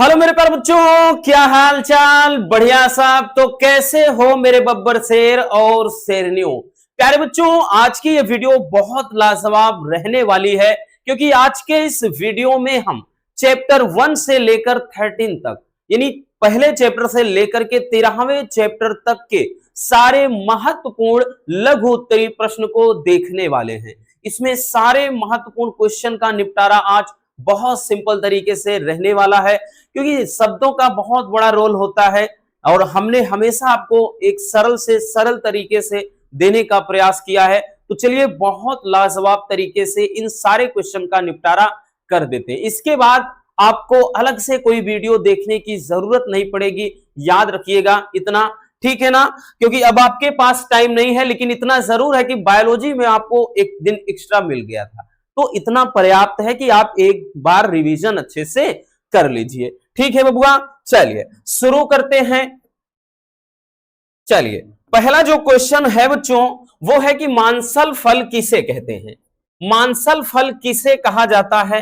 Hello मेरे प्यारे बच्चों, क्या हाल चाल। बढ़िया साहब। तो कैसे हो मेरे बब्बर शेर और शेरनियों। प्यारे बच्चों, आज की ये वीडियो बहुत लाजवाब रहने वाली है, क्योंकि आज के इस वीडियो में हम चैप्टर 1 से लेकर 13 तक, यानी पहले चैप्टर से लेकर के 13वें चैप्टर तक के सारे महत्वपूर्ण लघु उत्तरीय प्रश्न को देखने वाले हैं। इसमें सारे महत्वपूर्ण क्वेश्चन का निपटारा आज बहुत सिंपल तरीके से रहने वाला है, क्योंकि शब्दों का बहुत बड़ा रोल होता है और हमने हमेशा आपको एक सरल से सरल तरीके से देने का प्रयास किया है। तो चलिए बहुत लाजवाब तरीके से इन सारे क्वेश्चन का निपटारा कर देते हैं। इसके बाद आपको अलग से कोई वीडियो देखने की जरूरत नहीं पड़ेगी। याद रखिएगा इतना, ठीक है ना, क्योंकि अब आपके पास टाइम नहीं है, लेकिन इतना जरूर है कि बायोलॉजी में आपको एक दिन एक्स्ट्रा मिल गया था, तो इतना पर्याप्त है कि आप एक बार रिवीजन अच्छे से कर लीजिए। ठीक है बबुआ, चलिए शुरू करते हैं। चलिए पहला जो क्वेश्चन है बच्चों, वो है कि मांसल फल किसे कहते हैं। मांसल फल किसे कहा जाता है,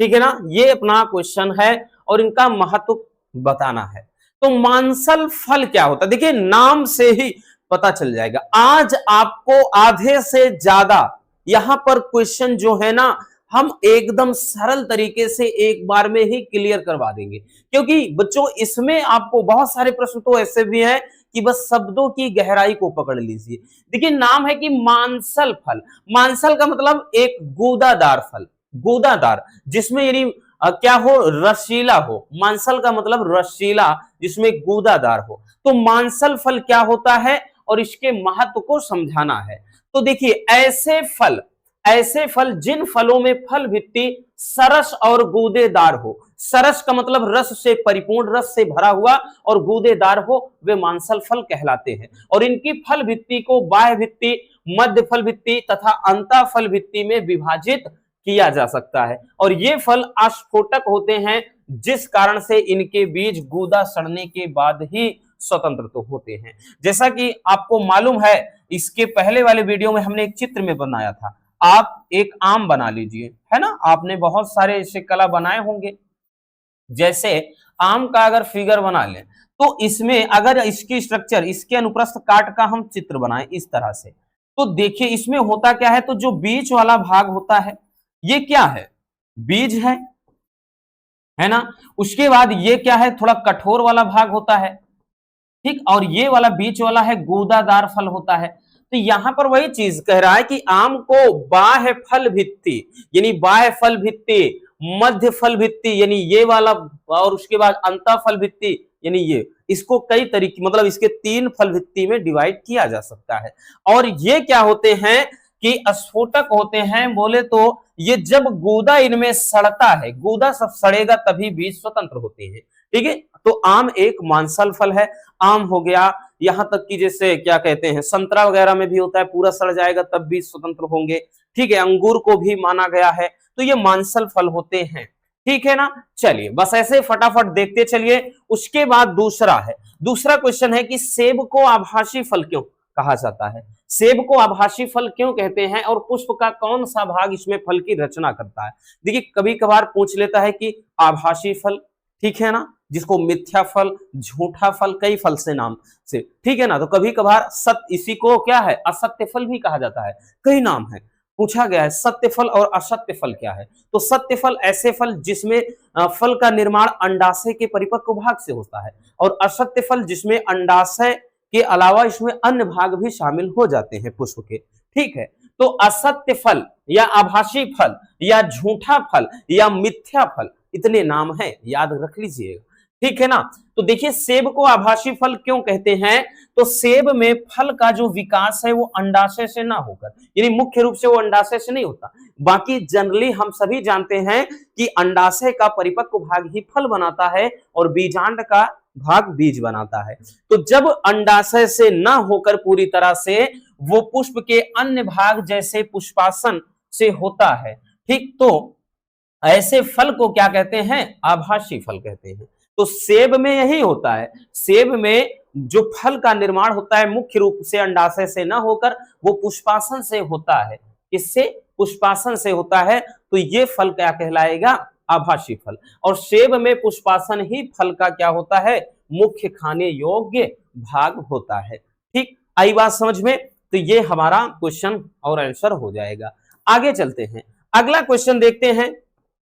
ठीक है ना, ये अपना क्वेश्चन है और इनका महत्व बताना है। तो मांसल फल क्या होता है, देखिए नाम से ही पता चल जाएगा। आज आपको आधे से ज्यादा यहां पर क्वेश्चन जो है ना, हम एकदम सरल तरीके से एक बार में ही क्लियर करवा देंगे, क्योंकि बच्चों इसमें आपको बहुत सारे प्रश्न तो ऐसे भी हैं कि बस शब्दों की गहराई को पकड़ लीजिए। देखिए नाम है कि मांसल फल। मांसल का मतलब एक गूदादार फल, गूदादार जिसमें यानी क्या हो, रसीला हो। मांसल का मतलब रसीला जिसमें गूदादार हो। तो मांसल फल क्या होता है और इसके महत्व को समझाना है। तो देखिए ऐसे फल जिन फलों में फल भित्ति सरस और गूदेदार हो। सरस का मतलब रस से परिपूर्ण, रस से भरा हुआ, और गूदेदार हो, वे मांसल फल कहलाते हैं। और इनकी फल भित्ति को बाह्य भित्ति, मध्य फल भित्ति तथा अंतः फल भित्ति में विभाजित किया जा सकता है। और ये फल अस्फोटक होते हैं, जिस कारण से इनके बीज गूदा सड़ने के बाद ही स्वतंत्र तो होते हैं। जैसा कि आपको मालूम है, इसके पहले वाले वीडियो में हमने एक चित्र में बनाया था। आप एक आम बना लीजिए, है ना, आपने बहुत सारे ऐसे कला बनाए होंगे। जैसे आम का अगर फिगर बना लें, तो इसमें अगर इसकी स्ट्रक्चर, इसके अनुप्रस्थ काट का हम चित्र बनाएं इस तरह से, तो देखिए इसमें होता क्या है, तो जो बीच वाला भाग होता है ये क्या है, बीज है ना। उसके बाद ये क्या है, थोड़ा कठोर वाला भाग होता है, ठीक, और ये वाला बीच वाला है गूदादार फल होता है। तो यहां पर वही चीज कह रहा है कि आम को बाह्य फल भित्ति, यानी बाह्य फल भित्ति, मध्य फल भित्ति यानी ये वाला, और उसके बाद अंतः फल भित्ति यानी ये, इसको कई तरीके, मतलब इसके 3 फल भित्ति में डिवाइड किया जा सकता है। और ये क्या होते हैं कि अस्फोटक होते हैं। बोले तो ये जब गूदा इनमें सड़ता है, गूदा सब सड़ेगा तभी बीज स्वतंत्र होते हैं, ठीक है। तो आम एक मांसल फल है। आम हो गया, यहां तक कि जैसे क्या कहते हैं, संतरा वगैरह में भी होता है, पूरा सड़ जाएगा तब भी स्वतंत्र होंगे, ठीक है। अंगूर को भी माना गया है। तो ये मांसल फल होते हैं, ठीक है ना। चलिए बस ऐसे फटाफट देखते चलिए। उसके बाद दूसरा क्वेश्चन है कि सेब को आभासी फल क्यों कहा जाता है। सेब को आभासी फल क्यों कहते हैं और पुष्प का कौन सा भाग इसमें फल की रचना करता है। देखिए कभी कभार पूछ लेता है कि आभासी फल, ठीक है ना, जिसको मिथ्या फल, झूठा फल, कई फल से नाम से, ठीक है ना। तो कभी कभार सत्य, इसी को क्या है, असत्य फल भी कहा जाता है, कई नाम है। पूछा गया है सत्य फल और असत्य फल क्या है। तो सत्य फल ऐसे फल जिसमें फल का निर्माण अंडाशय के परिपक्व भाग से होता है, और असत्य फल जिसमें अंडाशय के अलावा इसमें अन्य भाग भी शामिल हो जाते हैं पुष्प के, ठीक है। तो असत्य फल या आभासी फल या झूठा फल या मिथ्या फल, इतने नाम हैं, याद रख लीजिएगा, ठीक है ना। तो देखिए सेब को आभासी फल क्यों कहते हैं, तो सेब में फल का जो विकास है वो अंडाशय से ना होकर, यानी मुख्य रूप से वो अंडाशय से नहीं होता। बाकी जनरली हम सभी जानते हैं कि अंडाशय का परिपक्व भाग ही फल बनाता है और बीजांड का भाग बीज बनाता है। तो जब अंडाशय से ना होकर पूरी तरह से वो पुष्प के अन्य भाग जैसे पुष्पासन से होता है, ठीक, तो ऐसे फल को क्या कहते हैं, आभासी फल कहते हैं। तो सेब में यही होता है। सेब में जो फल का निर्माण होता है मुख्य रूप से अंडाशय से ना होकर वो पुष्पासन से होता है। किससे, पुष्पासन से होता है। तो ये फल क्या कहलाएगा, आभासी फल। और सेब में पुष्पासन ही फल का क्या होता है, मुख्य खाने योग्य भाग होता है। ठीक, आई बात समझ में? तो ये हमारा क्वेश्चन और आंसर हो जाएगा। आगे चलते हैं, अगला क्वेश्चन देखते हैं।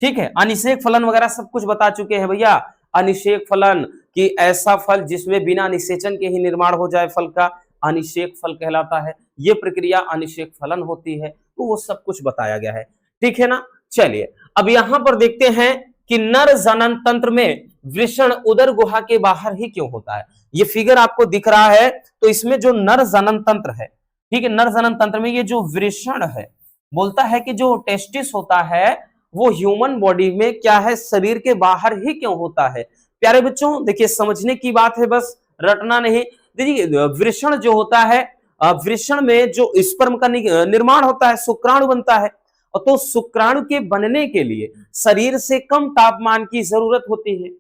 ठीक है, अनिषेक फलन वगैरह सब कुछ बता चुके हैं भैया। अनिषेक फलन कि ऐसा फल जिसमें बिना निषेचन के ही निर्माण हो जाए फल का, अनिषेक फल कहलाता है। ये प्रक्रिया अनिषेक फलन होती है, तो वो सब कुछ बताया गया है। ठीक है ना। चलिए अब यहां पर देखते हैं कि नर जनन तंत्र में वृषण उदर गुहा के बाहर ही क्यों होता है। ये फिगर आपको दिख रहा है, तो इसमें जो नर जनन तंत्र है, ठीक है, नर जनन तंत्र में ये जो वृषण है, बोलता है कि जो टेस्टिस होता है वो ह्यूमन बॉडी में क्या है, शरीर के बाहर ही क्यों होता है। प्यारे बच्चों देखिए, समझने की बात है, बस रटना नहीं। देखिए वृषण जो होता है, वृषण में जो स्पर्म का निर्माण होता है, शुक्राणु बनता है, और तो शुक्राणु के बनने के लिए शरीर से कम तापमान की जरूरत होती है,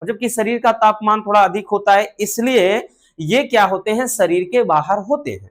जबकि शरीर का तापमान थोड़ा अधिक होता है, इसलिए ये क्या होते हैं, शरीर के बाहर होते हैं।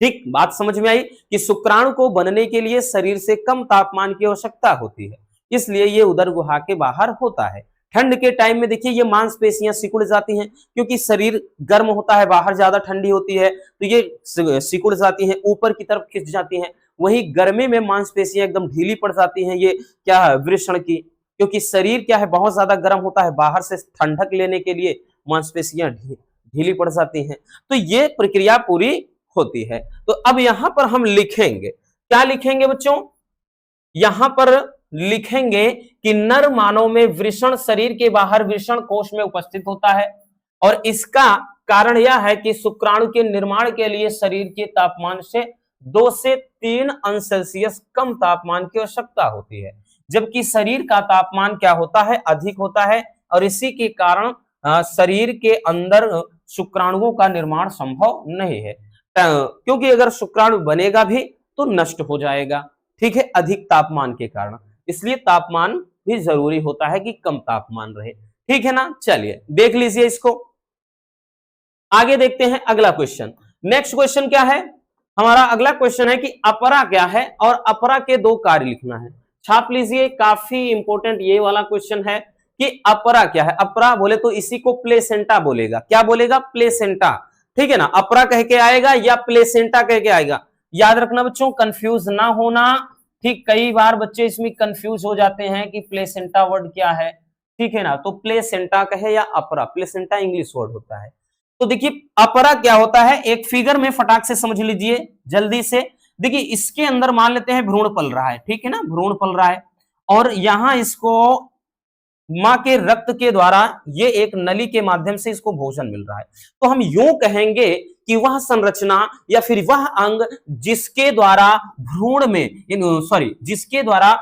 ठीक, बात समझ में आई कि शुक्राणु को बनने के लिए शरीर से कम तापमान की आवश्यकता होती है, इसलिए ये उदर गुहा के बाहर होता है। ठंड के टाइम में देखिए ये मांसपेशियां सिकुड़ जाती हैं, क्योंकि शरीर गर्म होता है, बाहर ज्यादा ठंडी होती है, तो ये सिकुड़ जाती हैं, ऊपर की तरफ खिंच जाती हैं। वहीं गर्मी में मांसपेशियां एकदम ढीली पड़ जाती हैं, ये क्या है, वृषण की, क्योंकि शरीर क्या है, बहुत ज्यादा गर्म होता है, बाहर से ठंडक लेने के लिए मांसपेशियां ढीली पड़ जाती हैं। तो ये प्रक्रिया पूरी होती है। तो अब यहां पर हम लिखेंगे, क्या लिखेंगे बच्चों, यहां पर लिखेंगे कि नर मानव में वृषण शरीर के बाहर वृषण कोश में उपस्थित होता है, और इसका कारण यह है कि शुक्राणु के निर्माण के लिए शरीर के तापमान से 2 से 3 अंश सेल्सियस कम तापमान की आवश्यकता होती है, जबकि शरीर का तापमान क्या होता है, अधिक होता है, और इसी के कारण शरीर के अंदर शुक्राणुओं का निर्माण संभव नहीं है, क्योंकि अगर शुक्राणु बनेगा भी तो नष्ट हो जाएगा। ठीक है, अधिक तापमान के कारण, इसलिए तापमान भी जरूरी होता है कि कम तापमान रहे। ठीक है ना। चलिए देख लीजिए इसको, आगे देखते हैं अगला क्वेश्चन। नेक्स्ट क्वेश्चन क्या है हमारा, अगला क्वेश्चन है कि अपरा क्या है, और अपरा के 2 कार्य लिखना है। छाप लीजिए, काफी इंपॉर्टेंट ये वाला क्वेश्चन है कि अपरा क्या है। अपरा बोले तो इसी को प्लेसेंटा बोलेगा, क्या बोलेगा, प्लेसेंटा। ठीक है ना, अपरा कह के आएगा या प्लेसेंटा कह के आएगा, याद रखना बच्चों, कंफ्यूज ना होना। ठीक, कई बार बच्चे इसमें कंफ्यूज हो जाते हैं कि प्लेसेंटा वर्ड क्या है। ठीक है ना, तो प्लेसेंटा कहे या अपरा, प्लेसेंटा इंग्लिश वर्ड होता है। तो देखिए अपरा क्या होता है, एक फिगर में फटाक से समझ लीजिए जल्दी से। देखिए इसके अंदर मान लेते हैं भ्रूण पल रहा है, ठीक है ना, भ्रूण पल रहा है, और यहां इसको मां के रक्त के द्वारा ये एक नली के माध्यम से इसको भोजन मिल रहा है। तो हम यूं कहेंगे कि वह संरचना या फिर वह अंग जिसके द्वारा भ्रूण में, जिसके द्वारा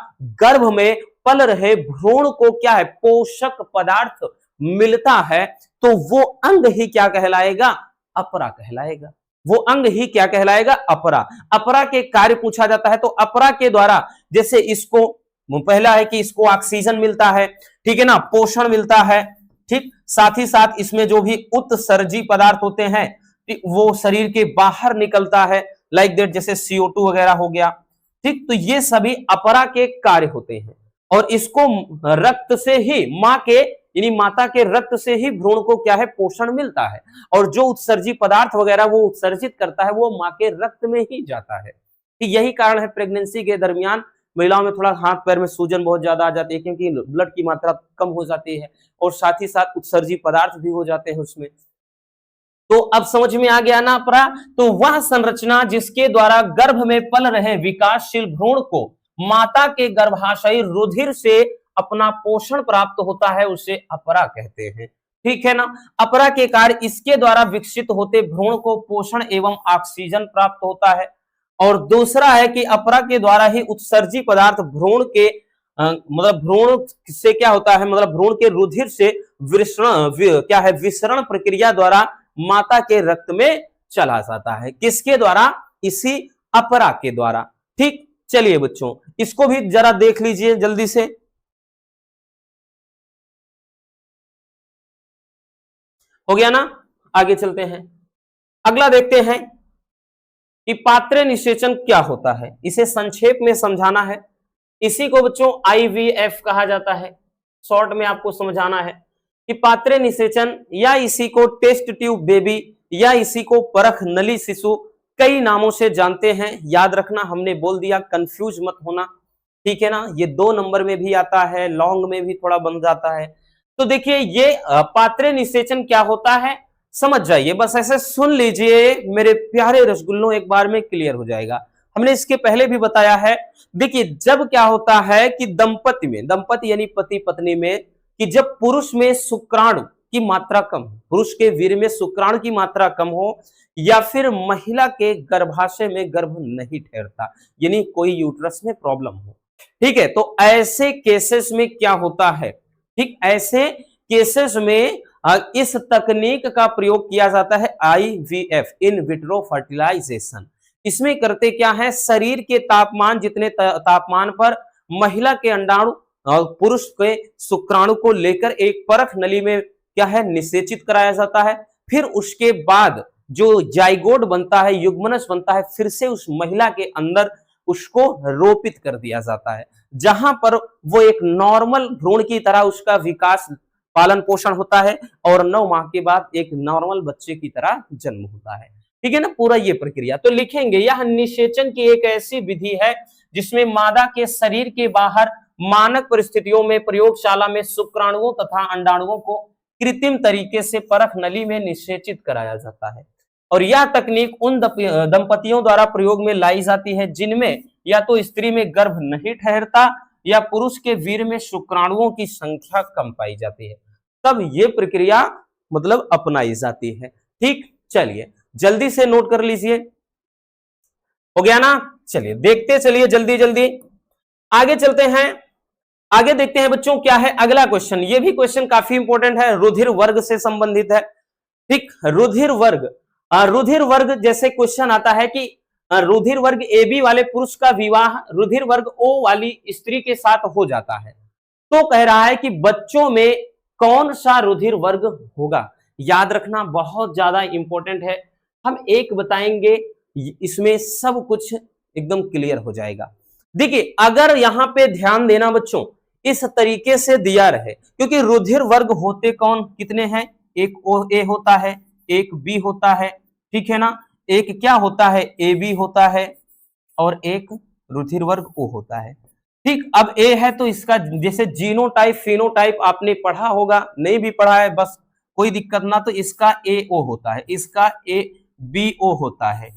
गर्भ में पल रहे भ्रूण को क्या है, पोषक पदार्थ मिलता है, तो वो अंग ही क्या कहलाएगा, अपरा कहलाएगा। वो अंग ही क्या कहलाएगा, अपरा। अपरा के कार्य पूछा जाता है, तो अपरा के द्वारा जैसे इसको, पहला है कि इसको ऑक्सीजन मिलता है, ठीक है ना, पोषण मिलता है, ठीक, साथ ही साथ इसमें जो भी उत्सर्जी पदार्थ होते हैं वो शरीर के बाहर निकलता है, लाइक दैट, जैसे CO2 वगैरह हो गया। ठीक, तो ये सभी अपरा के कार्य होते हैं, और इसको रक्त से ही मां के, यानी माता के रक्त से ही भ्रूण को क्या है, पोषण मिलता है, और जो उत्सर्जी पदार्थ वगैरह वो उत्सर्जित करता है वो मां के रक्त में ही जाता है। यही कारण है प्रेगनेंसी के दरमियान महिलाओं में थोड़ा हाथ पैर में सूजन बहुत ज्यादा आ जाती है, क्योंकि ब्लड की मात्रा कम हो जाती है, और साथ ही साथ उत्सर्जी पदार्थ भी हो जाते हैं उसमें। तो अब समझ में आ गया ना अपरा, तो वह संरचना जिसके द्वारा गर्भ में पल रहे विकासशील भ्रूण को माता के गर्भाशयी रुधिर से अपना पोषण प्राप्त होता है, उसे अपरा कहते हैं। ठीक है ना, अपरा के कार्य इसके द्वारा विकसित होते भ्रूण को पोषण एवं ऑक्सीजन प्राप्त होता है, और दूसरा है कि अपरा के द्वारा ही उत्सर्जी पदार्थ भ्रूण के मतलब भ्रूण से क्या होता है, मतलब भ्रूण के रुधिर से क्या है, विसरण प्रक्रिया द्वारा माता के रक्त में चला जाता है। किसके द्वारा, इसी अपरा के द्वारा। ठीक, चलिए बच्चों इसको भी जरा देख लीजिए जल्दी से। हो गया ना, आगे चलते हैं, अगला देखते हैं कि पात्र निषेचन क्या होता है, इसे संक्षेप में समझाना है। इसी को बच्चों IVF कहा जाता है। शॉर्ट में आपको समझाना है कि पात्रे निषेचन या इसी को टेस्ट ट्यूब बेबी या इसी को परख नली शिशु कई नामों से जानते हैं। याद रखना, हमने बोल दिया, कंफ्यूज मत होना, ठीक है ना। ये 2 नंबर में भी आता है, लॉन्ग में भी थोड़ा बन जाता है। तो देखिए ये पात्रे निषेचन क्या होता है समझ जाइए, बस ऐसे सुन लीजिए मेरे प्यारे रसगुल्लों, एक बार में क्लियर हो जाएगा। हमने इसके पहले भी बताया है। देखिए जब क्या होता है कि दंपति में, दंपति यानी पति पत्नी में, कि जब पुरुष में शुक्राणु की मात्रा कम हो, पुरुष के वीर्य में शुक्राणु की मात्रा कम हो, या फिर महिला के गर्भाशय में गर्भ नहीं ठहरता, यानी कोई यूट्रस में प्रॉब्लम हो, ठीक है, तो ऐसे केसेस में क्या होता है, ठीक, ऐसे केसेस में इस तकनीक का प्रयोग किया जाता है IVF, इन विट्रो फर्टिलाइजेशन। इसमें करते क्या है, शरीर के तापमान जितने तापमान पर महिला के अंडाणु और पुरुष के शुक्राणु को लेकर एक परख नली में क्या है निषेचित कराया जाता है। फिर उसके बाद जो जाइगोट बनता है, युग्मनज बनता है, फिर से उस महिला के अंदर उसको रोपित कर दिया जाता है, जहां पर वो एक नॉर्मल भ्रूण की तरह उसका विकास पालन पोषण होता है और 9 माह के बाद एक नॉर्मल बच्चे की तरह जन्म होता है, ठीक है ना, पूरा ये प्रक्रिया। तो लिखेंगे यह निषेचन की एक ऐसी विधि है जिसमें मादा के शरीर के बाहर मानक परिस्थितियों में प्रयोगशाला में शुक्राणुओं तथा अंडाणुओं को कृत्रिम तरीके से परख नली में निषेचित कराया जाता है। और यह तकनीक उन दंपतियों द्वारा प्रयोग में लाई जाती है जिनमें या तो स्त्री में गर्भ नहीं ठहरता या पुरुष के वीर्य में शुक्राणुओं की संख्या कम पाई जाती है, तब ये प्रक्रिया मतलब अपनाई जाती है। ठीक, चलिए जल्दी से नोट कर लीजिए, हो गया ना। चलिए देखते चलिए जल्दी जल्दी आगे चलते हैं। आगे देखते हैं बच्चों क्या है अगला क्वेश्चन। ये भी क्वेश्चन काफी इंपॉर्टेंट है, रुधिर वर्ग से संबंधित है। ठीक, रुधिर वर्ग, रुधिर वर्ग जैसे क्वेश्चन आता है कि रुधिर वर्ग AB वाले पुरुष का विवाह रुधिर वर्ग O वाली स्त्री के साथ हो जाता है, तो कह रहा है कि बच्चों में कौन सा रुधिर वर्ग होगा। याद रखना बहुत ज्यादा इंपॉर्टेंट है, हम एक बताएंगे इसमें सब कुछ एकदम क्लियर हो जाएगा। देखिए अगर यहां पे ध्यान देना बच्चों, इस तरीके से दिया रहे, क्योंकि रुधिर वर्ग होते कौन कितने हैं, एक OA होता है, एक B होता है, ठीक है ना, एक क्या होता है AB होता है और एक रुधिर वर्ग O होता है। ठीक, अब A है तो इसका जैसे जीनोटाइप फिनोटाइप आपने पढ़ा होगा, नहीं भी पढ़ा है बस कोई दिक्कत ना, तो इसका AO होता है, इसका ABO होता है,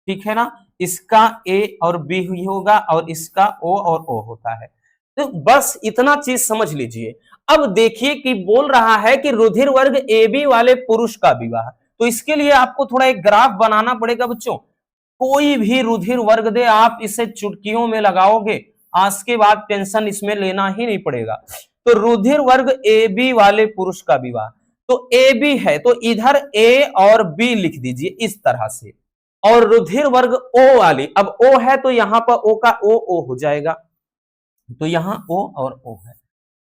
ठीक है ना, इसका A और B होगा और इसका O और O होता है। तो बस इतना चीज समझ लीजिए। अब देखिए कि बोल रहा है कि रुधिर वर्ग AB वाले पुरुष का विवाह, तो इसके लिए आपको थोड़ा एक ग्राफ बनाना पड़ेगा बच्चों। कोई भी रुधिर वर्ग दे, आप इसे चुटकियों में लगाओगे, आज के बाद टेंशन इसमें लेना ही नहीं पड़ेगा। तो रुधिर वर्ग AB वाले पुरुष का विवाह, तो AB है तो इधर A और B लिख दीजिए इस तरह से, और रुधिर वर्ग O वाली, अब O है तो यहां पर O का O हो जाएगा, तो यहां O और O है,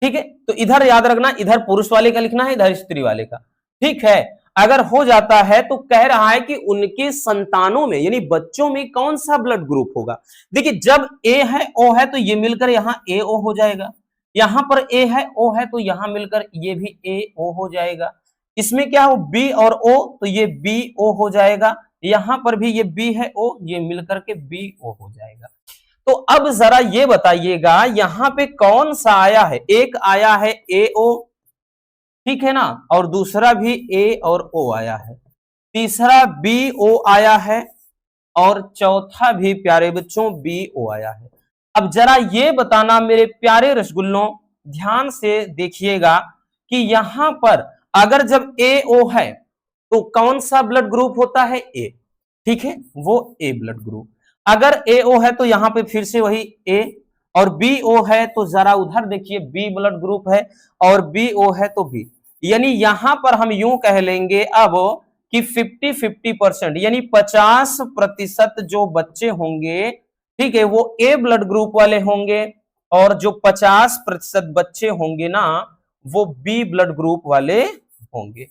ठीक है। तो इधर याद रखना, इधर पुरुष वाले का लिखना है, इधर स्त्री वाले का, ठीक है। अगर हो जाता है तो कह रहा है कि उनके संतानों में यानी बच्चों में कौन सा ब्लड ग्रुप होगा। देखिए जब A है O है तो ये मिलकर यहां AO हो जाएगा, यहां पर A है O है तो यहां मिलकर ये भी AO हो जाएगा। इसमें क्या हो B और O तो ये BO हो जाएगा, यहां पर भी ये B है O, ये मिलकर के BO हो जाएगा। तो अब जरा ये बताइएगा यहां पे कौन सा आया है, एक आया है AO, ठीक है ना, और दूसरा भी A और O आया है, तीसरा BO आया है और चौथा भी प्यारे बच्चों BO आया है। अब जरा ये बताना मेरे प्यारे रसगुल्लों, ध्यान से देखिएगा कि यहां पर अगर जब AO है तो कौन सा ब्लड ग्रुप होता है A, ठीक है, वो A ब्लड ग्रुप। अगर AO है तो यहां पे फिर से वही A, और BO है तो जरा उधर देखिए B ब्लड ग्रुप है और BO है तो B, यानी यहां पर हम यूं कह लेंगे अब कि 50-50% यानी 50% जो बच्चे होंगे, ठीक है, वो A ब्लड ग्रुप वाले होंगे और जो 50% बच्चे होंगे ना वो B ब्लड ग्रुप वाले होंगे।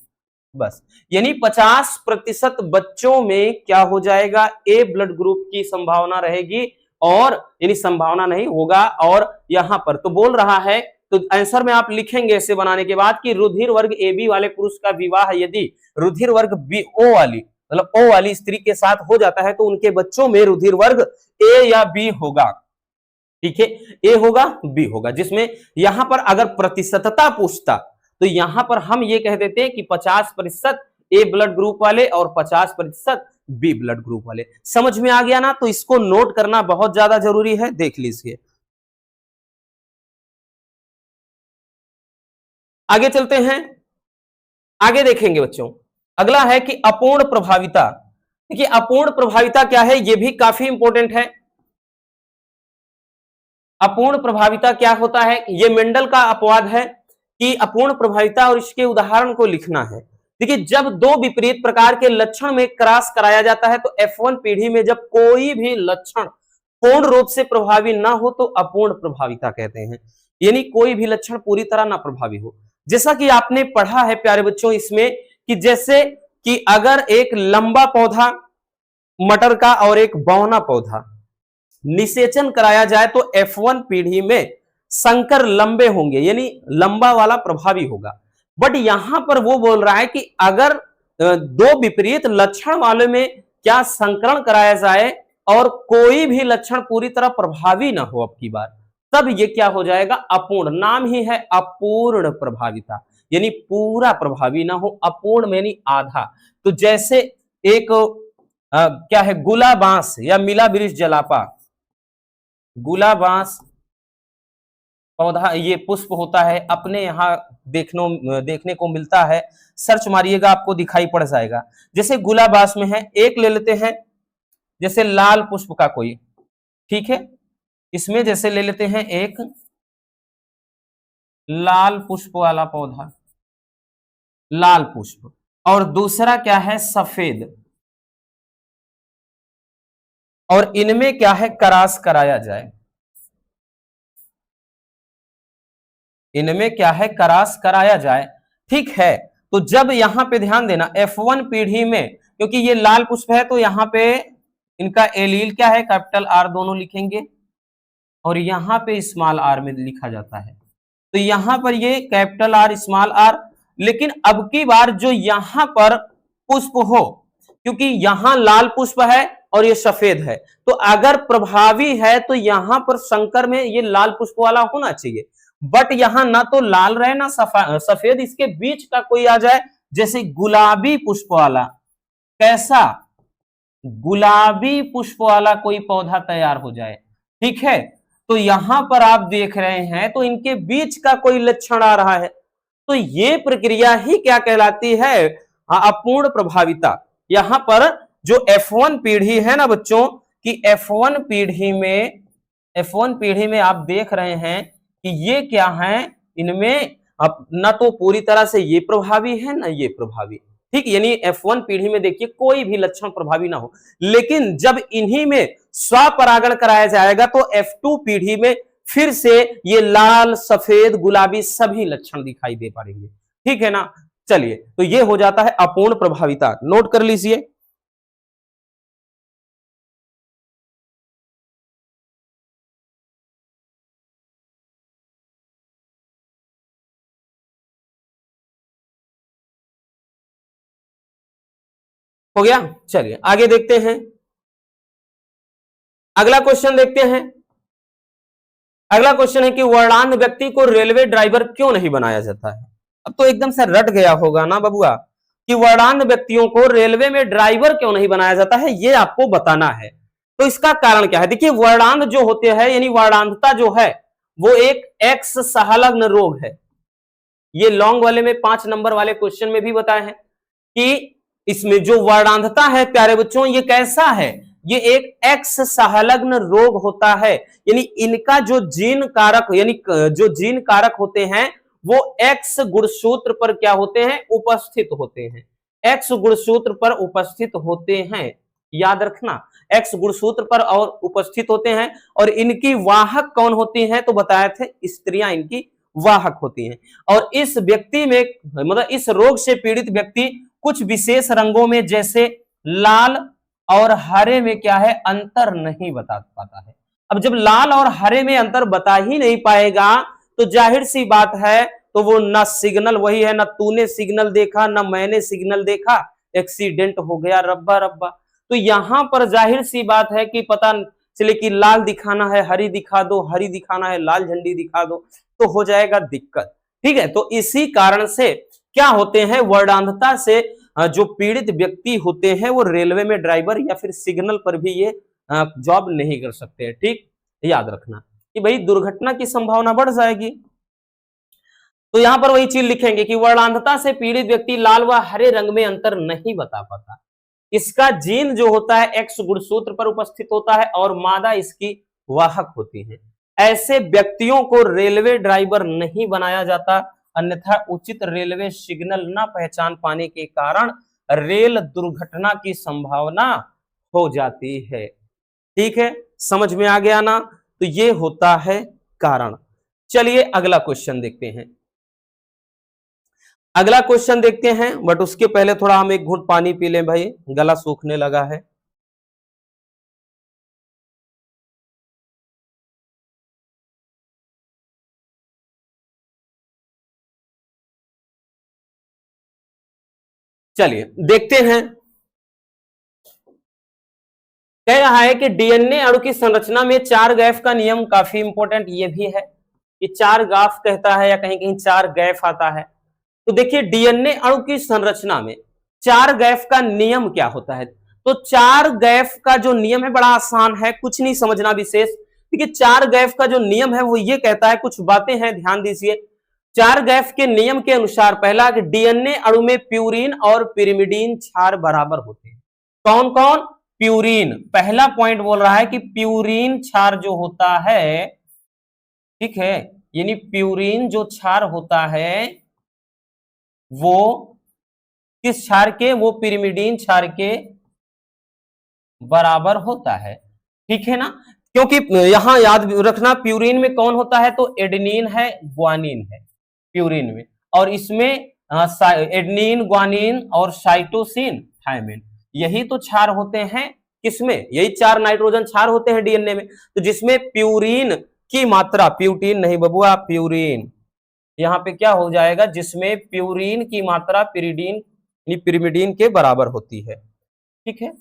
बस यानी 50% बच्चों में क्या हो जाएगा, A ब्लड ग्रुप की संभावना रहेगी, और यानी संभावना नहीं होगा। और यहां पर तो बोल रहा है, तो आंसर में आप लिखेंगे ऐसे बनाने के बाद कि रुधिर वर्ग AB वाले पुरुष का विवाह यदि रुधिर वर्ग O वाली मतलब O वाली स्त्री के साथ हो जाता है तो उनके बच्चों में रुधिर वर्ग A या B होगा। ठीक है, A होगा B होगा, जिसमें यहां पर अगर प्रतिशतता पूछता तो यहां पर हम ये कह देते हैं कि 50% A ब्लड ग्रुप वाले और 50% B ब्लड ग्रुप वाले। समझ में आ गया ना? तो इसको नोट करना बहुत ज्यादा जरूरी है, देख लीजिए। आगे चलते हैं, आगे देखेंगे बच्चों। अगला है कि अपूर्ण प्रभाविता। देखिए अपूर्ण प्रभाविता क्या है, यह भी काफी इंपॉर्टेंट है। अपूर्ण प्रभाविता क्या होता है, यह मेंडल का अपवाद है कि अपूर्ण प्रभाविता और इसके उदाहरण को लिखना है। देखिए जब दो विपरीत प्रकार के लक्षण में क्रॉस कराया जाता है तो F1 पीढ़ी में जब कोई भी लक्षण पूर्ण रूप से प्रभावी ना हो तो अपूर्ण प्रभाविता कहते हैं, यानी कोई भी लक्षण पूरी तरह ना प्रभावी हो। जैसा कि आपने पढ़ा है प्यारे बच्चों इसमें कि जैसे कि अगर एक लंबा पौधा मटर का और एक बौना पौधा निषेचन कराया जाए तो F1 पीढ़ी में संकर लंबे होंगे, यानी लंबा वाला प्रभावी होगा। बट यहां पर वो बोल रहा है कि अगर दो विपरीत लक्षण वाले में क्या संकरण कराया जाए और कोई भी लक्षण पूरी तरह प्रभावी ना हो अब की बार, तब ये क्या हो जाएगा, अपूर्ण। नाम ही है अपूर्ण प्रभाविता, यानी पूरा प्रभावी ना हो, अपूर्ण यानी आधा। तो जैसे एक क्या है, गुला बांस या मिला वृक्ष जलापा, गुला बांस पौधा ये पुष्प होता है, अपने यहाँ देखने को मिलता है, सर्च मारिएगा आपको दिखाई पड़ जाएगा। जैसे गुलाबास में है, एक ले लेते हैं जैसे लाल पुष्प का कोई, ठीक है, इसमें जैसे ले लेते हैं एक लाल पुष्प वाला पौधा, लाल पुष्प, और दूसरा क्या है सफेद, और इनमें क्या है क्रॉस कराया जाए, इनमें क्या है क्रॉस कराया जाए, ठीक है। तो जब यहां पे ध्यान देना F1 पीढ़ी में, क्योंकि ये लाल पुष्प है तो यहां पे इनका एलील क्या है, कैपिटल R दोनों लिखेंगे, और यहां पे स्मॉल r में लिखा जाता है। तो यहां पर ये कैपिटल R स्मॉल r, लेकिन अब की बार जो यहां पर पुष्प हो, क्योंकि यहां लाल पुष्प है और ये सफेद है, तो अगर प्रभावी है तो यहां पर संकर में ये लाल पुष्प वाला होना चाहिए। बट यहां ना तो लाल रहे ना सफेद, इसके बीच का कोई आ जाए, जैसे गुलाबी पुष्प वाला, कैसा गुलाबी पुष्प वाला कोई पौधा तैयार हो जाए, ठीक है। तो यहां पर आप देख रहे हैं तो इनके बीच का कोई लक्षण आ रहा है, तो ये प्रक्रिया ही क्या कहलाती है, अपूर्ण प्रभाविता। यहां पर जो F1 पीढ़ी है ना बच्चों, कि F1 पीढ़ी में आप देख रहे हैं कि ये क्या है, इनमें अब ना तो पूरी तरह से ये प्रभावी है ना ये प्रभावी, ठीक, यानी F1 पीढ़ी में देखिए कोई भी लक्षण प्रभावी ना हो। लेकिन जब इन्हीं में स्वपरागण कराया जाएगा तो F2 पीढ़ी में फिर से ये लाल सफेद गुलाबी सभी लक्षण दिखाई दे पड़ेंगे, ठीक है ना। चलिए, तो ये हो जाता है अपूर्ण प्रभाविता, नोट कर लीजिए। हो गया, चलिए आगे देखते हैं, अगला क्वेश्चन देखते हैं। अगला क्वेश्चन है कि वर्णांध व्यक्ति को रेलवे ड्राइवर क्यों नहीं बनाया जाता है। अब तो एकदम से रट गया होगा ना बबुआ कि वर्णांध व्यक्तियों को रेलवे में ड्राइवर क्यों नहीं बनाया जाता है, ये आपको बताना है। तो इसका कारण क्या है, देखिए वर्णांध जो होते हैं, यानी वर्णांधता जो है वो एक एक्स सहलग्न रोग है। ये लॉन्ग वाले में 5 नंबर वाले क्वेश्चन में भी बताए हैं कि इसमें जो वर्णांधता है प्यारे बच्चों, ये कैसा है, ये एक एक्स सहलग्न रोग होता है, यानी इनका जो जीन कारक, यानी जो जीन कारक होते हैं वो एक्स गुणसूत्र पर क्या होते हैं, उपस्थित होते हैं, एक्स गुणसूत्र पर उपस्थित होते हैं, याद रखना, एक्स गुणसूत्र पर और उपस्थित होते हैं। और इनकी वाहक कौन होती हैं, तो बताए थे स्त्रियां इनकी वाहक होती हैं। और इस व्यक्ति में मतलब इस रोग से पीड़ित व्यक्ति कुछ विशेष रंगों में जैसे लाल और हरे में क्या है अंतर नहीं बता पाता है, अब जब लाल और हरे में अंतर बता ही नहीं पाएगा तो जाहिर सी बात है, तो वो ना सिग्नल वही है, ना तूने सिग्नल देखा ना मैंने सिग्नल देखा, एक्सीडेंट हो गया रब्बा रब्बा। तो यहां पर जाहिर सी बात है कि पता चले कि लाल दिखाना है हरी दिखा दो, हरी दिखाना है लाल झंडी दिखा दो, तो हो जाएगा दिक्कत। ठीक है, तो इसी कारण से क्या होते हैं, वर्णांधता से जो पीड़ित व्यक्ति होते हैं वो रेलवे में ड्राइवर या फिर सिग्नल पर भी ये जॉब नहीं कर सकते। ठीक, याद रखना कि भाई दुर्घटना की संभावना बढ़ जाएगी। तो यहां पर वही चीज लिखेंगे कि वर्णांधता से पीड़ित व्यक्ति लाल व हरे रंग में अंतर नहीं बता पाता। इसका जीन जो होता है एक्स गुणसूत्र पर उपस्थित होता है और मादा इसकी वाहक होती है। ऐसे व्यक्तियों को रेलवे ड्राइवर नहीं बनाया जाता, अन्यथा उचित रेलवे सिग्नल न पहचान पाने के कारण रेल दुर्घटना की संभावना हो जाती है। ठीक है, समझ में आ गया ना? तो ये होता है कारण। चलिए अगला क्वेश्चन देखते हैं। अगला क्वेश्चन देखते हैं, बट उसके पहले थोड़ा हम एक घूंट पानी पी लें भाई, गला सूखने लगा है। चलिए देखते हैं। कह रहा है कि डीएनए अणु की संरचना में 4 गैफ का नियम काफी इंपॉर्टेंट ये भी है कि 4 गाफ कहता है या कहीं कहीं 4 गैफ आता है। तो देखिए डीएनए अणु की संरचना में 4 गैफ का नियम क्या होता है। तो 4 गैफ का जो नियम है बड़ा आसान है, कुछ नहीं समझना विशेष। देखिए 4 गैफ का जो नियम है वो ये कहता है, कुछ बातें हैं ध्यान दीजिए। 4 गैफ के नियम के अनुसार पहला कि डीएनए अणु में प्यूरिन और पिरिमिडीन क्षार बराबर होते हैं। कौन कौन? प्यूरिन, पहला पॉइंट बोल रहा है कि प्यूरिन क्षार जो होता है, ठीक है, यानी प्यूरिन जो क्षार होता है वो किस क्षार के, वो पिरिमिडीन क्षार के बराबर होता है। ठीक है ना, क्योंकि यहां याद रखना प्यूरिन में कौन होता है, तो एडेनिन है ग्वानिन है प्यूरिन में, और इसमें एडेनिन ग्वानिन और साइटोसिन थायमिन, यही तो क्षार होते हैं किसमें, यही 4 नाइट्रोजन क्षार होते हैं डीएनए में। तो जिसमें प्यूरिन की मात्रा, प्यूटिन नहीं बबुआ, प्यूरिन, यहां पे क्या हो जाएगा, जिसमें प्यूरिन की मात्रा पिरिडीन पिरिमिडीन के बराबर होती है। ठीक है,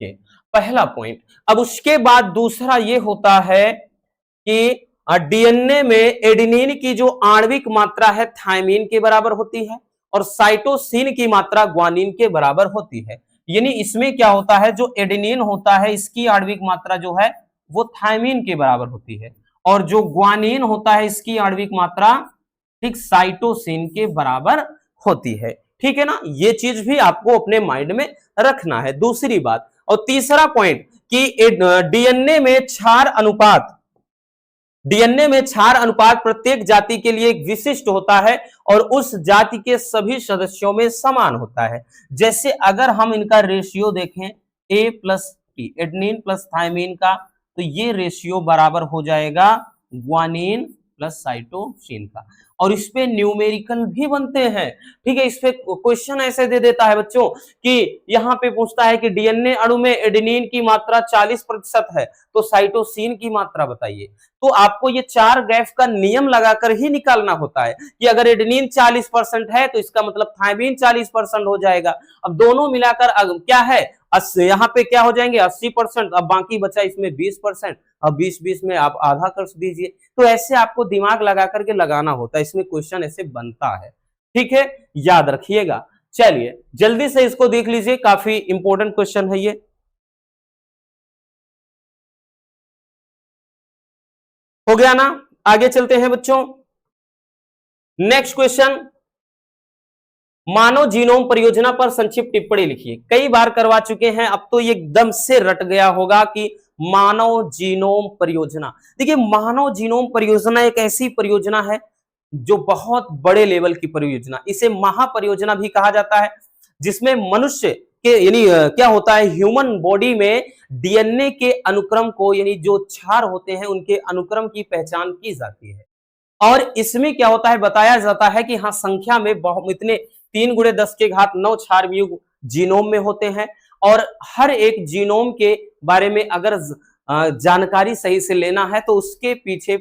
ये पहला पॉइंट। अब उसके बाद दूसरा ये होता है कि डीएनए में एडेनिन की जो आणविक मात्रा है थायमिन के बराबर होती है और साइटोसिन की मात्रा ग्वानिन के बराबर होती है। यानी इसमें क्या होता है, जो एडेनिन होता है इसकी आणविक मात्रा जो है वो थायमिन के बराबर होती है, और जो ग्वानिन होता है इसकी आणविक मात्रा ठीक साइटोसिन के बराबर होती है। ठीक है ना, ये चीज भी आपको अपने माइंड में रखना है। दूसरी बात और तीसरा पॉइंट कि डीएनए में क्षार अनुपात, डीएनए में क्षार अनुपात प्रत्येक जाति के लिए एक विशिष्ट होता है और उस जाति के सभी सदस्यों में समान होता है। जैसे अगर हम इनका रेशियो देखें A plus T, adenine plus thymine का, तो ये रेशियो बराबर हो जाएगा ग्वानिन प्लस साइटोसिन का, और इस पे न्यूमेरिकल भी बनते हैं। ठीक है, इस पे क्वेश्चन ऐसे दे देता है बच्चों कि यहाँ पे पूछता है कि डीएनए अणु में एडेनिन की मात्रा 40% है, तो साइटोसिन की मात्रा बताइए। तो आपको ये 4 गैफ का नियम लगाकर ही निकालना होता है कि अगर एडेनिन 40% है तो इसका मतलब थायमिन 40% हो जाएगा। अब दोनों मिलाकर क्या है, यहाँ पे क्या हो जाएंगे 80%, अब बाकी बचा इसमें 20%, अब 20-20 में आप आधा कर दीजिए। तो ऐसे आपको दिमाग लगा करके लगाना होता है, इसमें क्वेश्चन ऐसे बनता है। ठीक है, याद रखिएगा। चलिए जल्दी से इसको देख लीजिए, काफी इंपॉर्टेंट क्वेश्चन है ये। हो गया ना, आगे चलते हैं बच्चों। नेक्स्ट क्वेश्चन, मानव जीनोम परियोजना पर संक्षिप्त टिप्पणी लिखिए। कई बार करवा चुके हैं, अब तो ये एकदम से रट गया होगा कि मानव जीनोम परियोजना। देखिए मानव जीनोम परियोजना एक ऐसी परियोजना है जो बहुत बड़े लेवल की परियोजना, इसे महापरियोजना भी कहा जाता है, जिसमें मनुष्य के यानी क्या होता है, ह्यूमन बॉडी में डीएनए के अनुक्रम को, यानी जो क्षार होते हैं उनके अनुक्रम की पहचान की जाती है। और इसमें क्या होता है, बताया जाता है कि हाँ संख्या में बहुत इतने 3 × 10⁹ क्षार युग जीनोम में होते हैं, और हर एक जीनोम के बारे में अगर जानकारी सही से लेना है तो उसके पीछे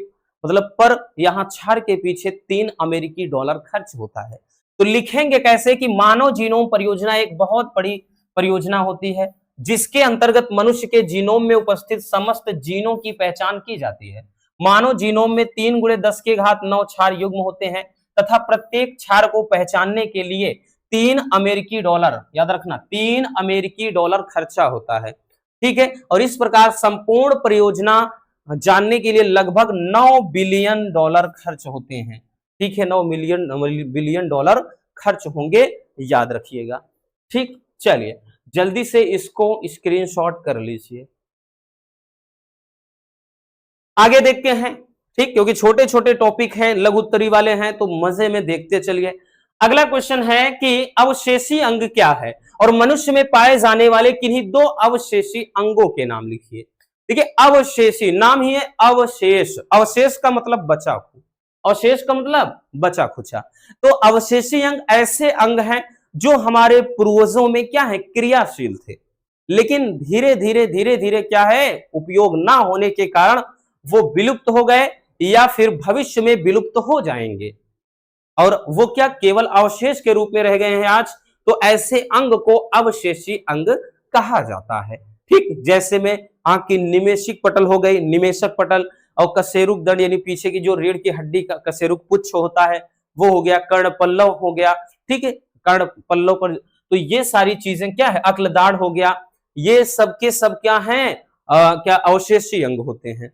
मतलब पर यहाँ क्षार के पीछे $3 खर्च होता है। तो लिखेंगे कैसे कि मानव जीनोम परियोजना एक बहुत बड़ी परियोजना होती है जिसके अंतर्गत मनुष्य के जीनोम में उपस्थित समस्त जीनों की पहचान की जाती है। मानव जीनोम में 3 × 10⁹ क्षार युग्म होते हैं तथा प्रत्येक क्षार को पहचानने के लिए $3 याद रखना $3 खर्चा होता है। ठीक है, और इस प्रकार संपूर्ण परियोजना जानने के लिए लगभग $9 बिलियन खर्च होते हैं। ठीक है, $9 बिलियन खर्च होंगे, याद रखिएगा। ठीक, चलिए जल्दी से इसको स्क्रीनशॉट कर लीजिए। आगे देखते हैं, ठीक, क्योंकि छोटे छोटे टॉपिक हैं, लघु उत्तरी वाले हैं, तो मजे में देखते चलिए। अगला क्वेश्चन है कि अवशेषी अंग क्या है और मनुष्य में पाए जाने वाले किन्हीं 2 अवशेषी अंगों के नाम लिखिए। देखिए अवशेषी नाम ही है अवशेष, अवशेष का मतलब बचा खुचा, अवशेष का मतलब बचा खुचा। तो अवशेषी अंग ऐसे अंग हैं जो हमारे पूर्वजों में क्या है, क्रियाशील थे, लेकिन धीरे धीरे क्या है, उपयोग ना होने के कारण वो विलुप्त हो गए या फिर भविष्य में विलुप्त हो जाएंगे और वो क्या केवल अवशेष के रूप में रह गए हैं आज। तो ऐसे अंग को अवशेषी अंग कहा जाता है। ठीक, जैसे में आंख की निमेशिक पटल हो गई, निमेशक पटल, और कशेरुक दंड यानी पीछे की जो रीढ़ की हड्डी का कशेरुक पुच्छ होता है वो हो गया, कर्ण पल्लव हो गया। ठीक है, कर्ण पल्लव पर तो ये सारी चीजें क्या है, अक्लदाढ़ हो गया, ये सब के सब क्या हैं, क्या अवशेषी अंग होते हैं।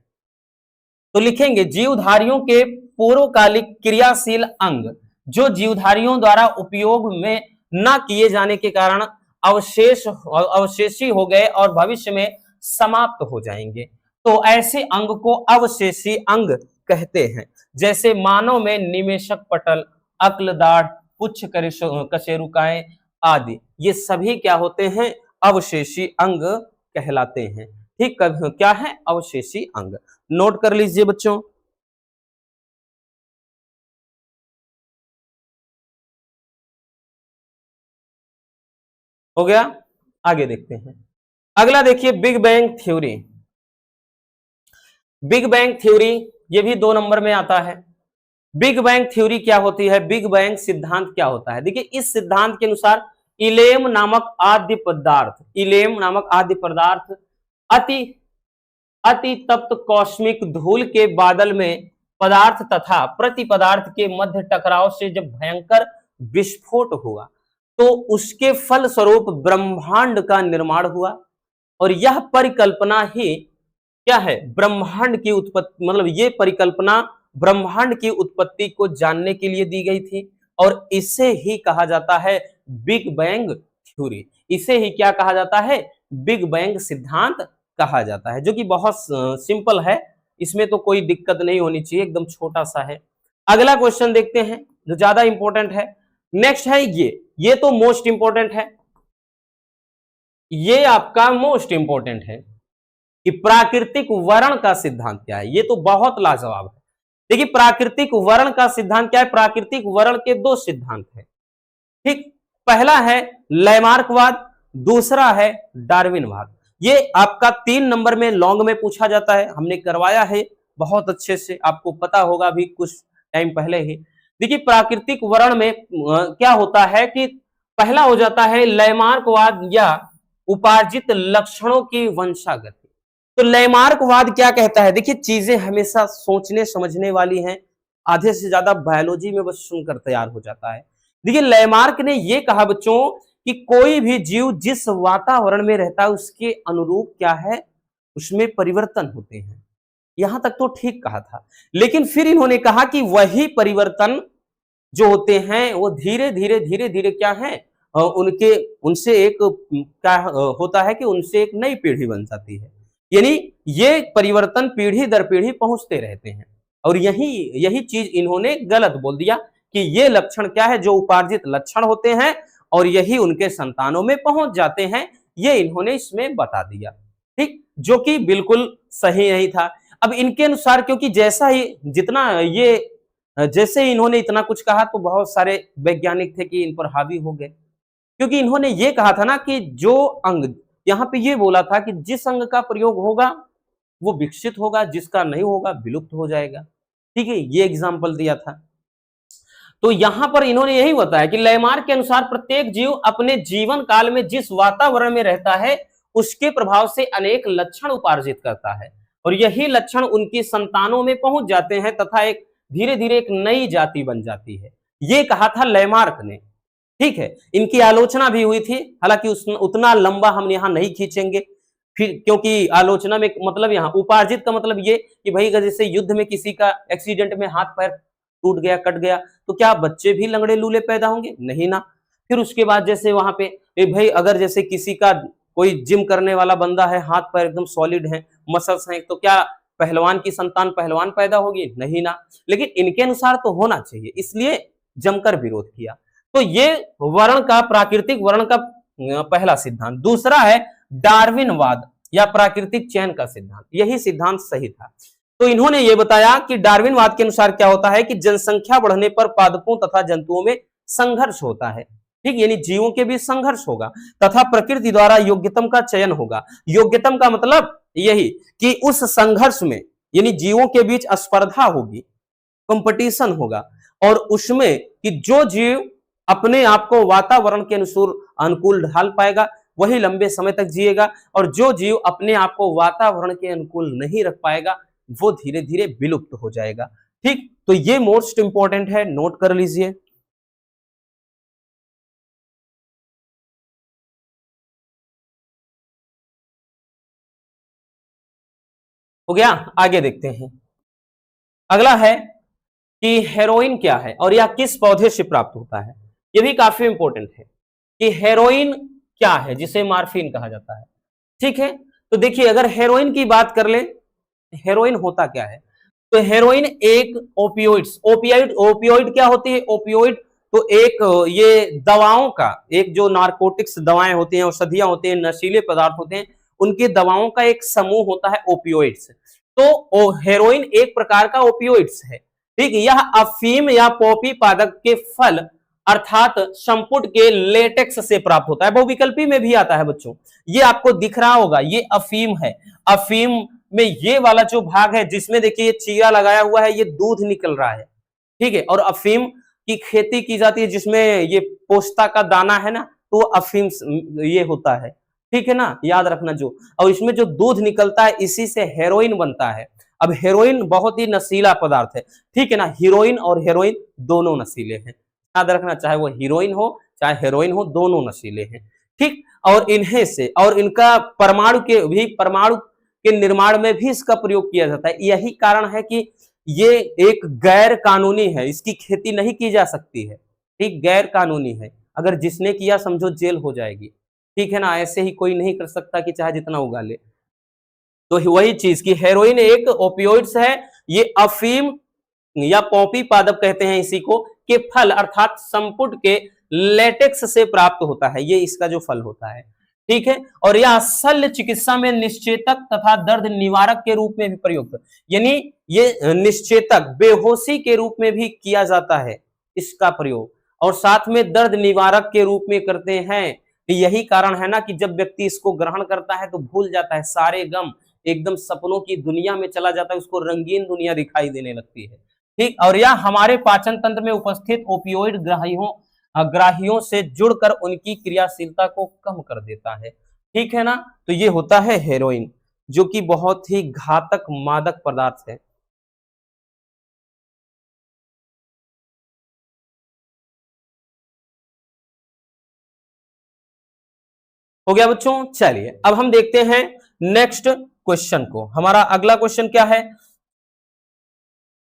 तो लिखेंगे जीवधारियों के पूर्वकालिक क्रियाशील अंग जो जीवधारियों द्वारा उपयोग में न किए जाने के कारण अवशेषी हो गए और भविष्य में समाप्त हो जाएंगे, तो ऐसे अंग को अवशेषी अंग कहते हैं। जैसे मानव में निमेशक पटल, अक्लदाढ़, पुच्छ कशेरुकाएं आदि, ये सभी क्या होते हैं, अवशेषी अंग कहलाते हैं। ठीक, क्या है, अवशेषी अंग। नोट कर लीजिए बच्चों। हो गया, आगे देखते हैं। अगला देखिए big bang theory. Big bang theory ये भी 2 नंबर में आता है। बिग बैंग थ्योरी क्या होती है, बिग बैंग सिद्धांत क्या होता है। देखिए इस सिद्धांत के अनुसार इलेम नामक आद्य पदार्थ, इलेम नामक आद्य पदार्थ अति अति तप्त कॉस्मिक धूल के बादल में पदार्थ तथा प्रति पदार्थ के मध्य टकराव से जब भयंकर विस्फोट हुआ तो उसके फल स्वरूप ब्रह्मांड का निर्माण हुआ और यह परिकल्पना ही क्या है, ब्रह्मांड की उत्पत्ति, मतलब ये परिकल्पना ब्रह्मांड की उत्पत्ति को जानने के लिए दी गई थी और इसे ही कहा जाता है बिग बैंग थ्योरी। इसे ही क्या कहा जाता है, बिग बैंग सिद्धांत कहा जाता है, जो कि बहुत सिंपल है, इसमें तो कोई दिक्कत नहीं होनी चाहिए, एकदम छोटा सा है। अगला क्वेश्चन देखते हैं जो ज्यादा इंपॉर्टेंट है। नेक्स्ट है ये तो मोस्ट इंपॉर्टेंट है, ये आपका मोस्ट इंपॉर्टेंट है कि प्राकृतिक वर्ण का सिद्धांत क्या है। ये तो बहुत लाजवाब है। देखिए प्राकृतिक वर्ण का सिद्धांत क्या है, प्राकृतिक वर्ण के 2 सिद्धांत है। ठीक, पहला है लैमार्कवाद, दूसरा है डार्विनवाद। ये आपका 3 नंबर में लॉन्ग में पूछा जाता है, हमने करवाया है बहुत अच्छे से, आपको पता होगा अभी कुछ टाइम पहले ही। देखिए प्राकृतिक वर्ण में क्या होता है कि पहला हो जाता है लैमार्कवाद या उपार्जित लक्षणों की वंशागति। तो लैमार्कवाद क्या कहता है, देखिए चीजें हमेशा सोचने समझने वाली हैं, आधे से ज्यादा बायोलॉजी में बस सुनकर तैयार हो जाता है। देखिए लैमार्क ने यह कहा बच्चों कि कोई भी जीव जिस वातावरण में रहता है उसके अनुरूप क्या है, उसमें परिवर्तन होते हैं। यहां तक तो ठीक कहा था, लेकिन फिर इन्होंने कहा कि वही परिवर्तन जो होते हैं वो धीरे धीरे क्या है, उनके उनसे एक क्या होता है कि उनसे एक नई पीढ़ी बन जाती है, यानी ये परिवर्तन पीढ़ी दर पीढ़ी पहुंचते रहते हैं। और यही चीज इन्होंने गलत बोल दिया कि ये लक्षण क्या है, जो उपार्जित लक्षण होते हैं और यही उनके संतानों में पहुंच जाते हैं, ये इन्होंने इसमें बता दिया। ठीक, जो कि बिल्कुल सही नहीं था। अब इनके अनुसार क्योंकि जैसे इन्होंने इतना कुछ कहा तो बहुत सारे वैज्ञानिक थे कि इन पर हावी हो गए, क्योंकि इन्होंने ये कहा था ना कि जो अंग, यहाँ पे ये बोला था कि जिस अंग का प्रयोग होगा वो विकसित होगा, जिसका नहीं होगा विलुप्त हो जाएगा। ठीक है, ये एग्जाम्पल दिया था। तो यहां पर इन्होंने यही बताया कि लैमार्क के अनुसार प्रत्येक जीव अपने जीवन काल में जिस वातावरण में रहता है उसके प्रभाव से अनेक लक्षण उपार्जित करता है, और यही लक्षण उनकी संतानों में पहुंच जाते हैं तथा एक धीरे धीरे एक नई जाति बन जाती है। ये कहा था लैमार्क ने। ठीक है, इनकी आलोचना भी हुई थी, हालांकि उतना लंबा हम यहाँ नहीं खींचेंगे, फिर क्योंकि आलोचना में मतलब यहाँ उपार्जित का मतलब ये कि भाई जैसे युद्ध में किसी का एक्सीडेंट में हाथ पैर टूट गया, कट गया, तो क्या बच्चे भी लंगड़े लूले पैदा होंगे? नहीं ना। फिर उसके बाद जैसे वहां पे भाई अगर जैसे किसी का कोई जिम करने वाला बंदा है, हाथ पैर एकदम सॉलिड है, मसल्स हैं, तो क्या पहलवान की संतान पहलवान पैदा होगी? नहीं ना। लेकिन इनके अनुसार तो होना चाहिए, इसलिए जमकर विरोध किया। तो ये वर्ण का, प्राकृतिक वर्ण का पहला सिद्धांत। दूसरा है डार्विनवाद या प्राकृतिक चयन का सिद्धांत। यही सिद्धांत सही था। तो इन्होंने ये बताया कि डार्विनवाद के अनुसार क्या होता है कि जनसंख्या बढ़ने पर पादपों तथा जंतुओं में संघर्ष होता है। ठीक, यानी जीवों के बीच संघर्ष होगा तथा प्रकृति द्वारा योग्यतम का चयन होगा। योग्यतम का मतलब यही कि उस संघर्ष में यानी जीवों के बीच स्पर्धा होगी, कंपटीशन होगा, और उसमें कि जो जीव अपने आप को वातावरण के अनुकूल ढाल पाएगा वही लंबे समय तक जिएगा, और जो जीव अपने आप को वातावरण के अनुकूल नहीं रख पाएगा वो धीरे धीरे विलुप्त हो जाएगा। ठीक, तो ये मोस्ट इंपॉर्टेंट है, नोट कर लीजिए। हो गया, आगे देखते हैं। अगला है कि हेरोइन क्या है और यह किस पौधे से प्राप्त होता है। यह भी काफी इंपॉर्टेंट है कि हेरोइन क्या है, जिसे मार्फिन कहा जाता है। ठीक है, तो देखिए अगर हेरोइन की बात कर ले, हेरोइन होता क्या है? तो हेरोइन एक ओपियोइड्स, ओपियोइड क्या होती है? ओपियोइड तो एक ये दवाओं का, एक जो नारकोटिक्स दवाएं होती हैं, औषधियां होती हैं, नशीले पदार्थ होते हैं, उनकी दवाओं का एक समूह होता है ओपियोइड्स। तो हेरोइन एक प्रकार का ओपियोइड्स है। ठीक, यह अफीम या पॉपी पादप के फल अर्थात संपुट के लेटेक्स से प्राप्त होता है। बहुविकल्पी में भी आता है बच्चों, ये आपको दिख रहा होगा, ये अफीम है। अफीम में ये वाला जो भाग है जिसमें देखिए ये चीरा लगाया हुआ है, ये दूध निकल रहा है। ठीक है, और अफीम की खेती की जाती है जिसमें ये पोस्ता का दाना है ना, तो अफीम ये होता है। ठीक है ना, याद रखना जो, और इसमें जो दूध निकलता है इसी से हेरोइन बनता है। अब हेरोइन बहुत ही नशीला पदार्थ है। ठीक है ना, हीरोइन और हेरोइन दोनों नशीले हैं, याद रखना, चाहे वो हीरोइन हो चाहे हेरोइन हो, दोनों नशीले हैं। ठीक, और इन्हें से और इनका परमाणु के निर्माण में भी इसका प्रयोग किया जाता है। यही कारण है कि ये एक गैर कानूनी है, इसकी खेती नहीं की जा सकती है। ठीक, गैर कानूनी है, अगर जिसने किया समझो जेल हो जाएगी। ठीक है ना, ऐसे ही कोई नहीं कर सकता कि चाहे जितना उगा ले। तो वही चीज की हेरोइन एक ओपियोइड्स है, ये अफीम या पॉपी पादप कहते हैं इसी को, के फल अर्थात संपुट के लेटेक्स से प्राप्त होता है, ये इसका जो फल होता है। ठीक है, और यह शल्य चिकित्सा में निश्चेतक तथा दर्द निवारक के रूप में भी प्रयुक्त, यानी ये निश्चेतक बेहोशी के रूप में भी किया जाता है इसका प्रयोग, और साथ में दर्द निवारक के रूप में करते हैं। यही कारण है ना कि जब व्यक्ति इसको ग्रहण करता है तो भूल जाता है सारे गम, एकदम सपनों की दुनिया में चला जाता है, उसको रंगीन दुनिया दिखाई देने लगती है। ठीक, और यह हमारे पाचन तंत्र में उपस्थित ओपियोइड ग्राहियों से जुड़कर उनकी क्रियाशीलता को कम कर देता है। ठीक है ना, तो ये होता है हेरोइन, जो कि बहुत ही घातक मादक पदार्थ है। हो गया बच्चों, चलिए अब हम देखते हैं नेक्स्ट क्वेश्चन को। हमारा अगला क्वेश्चन क्या है?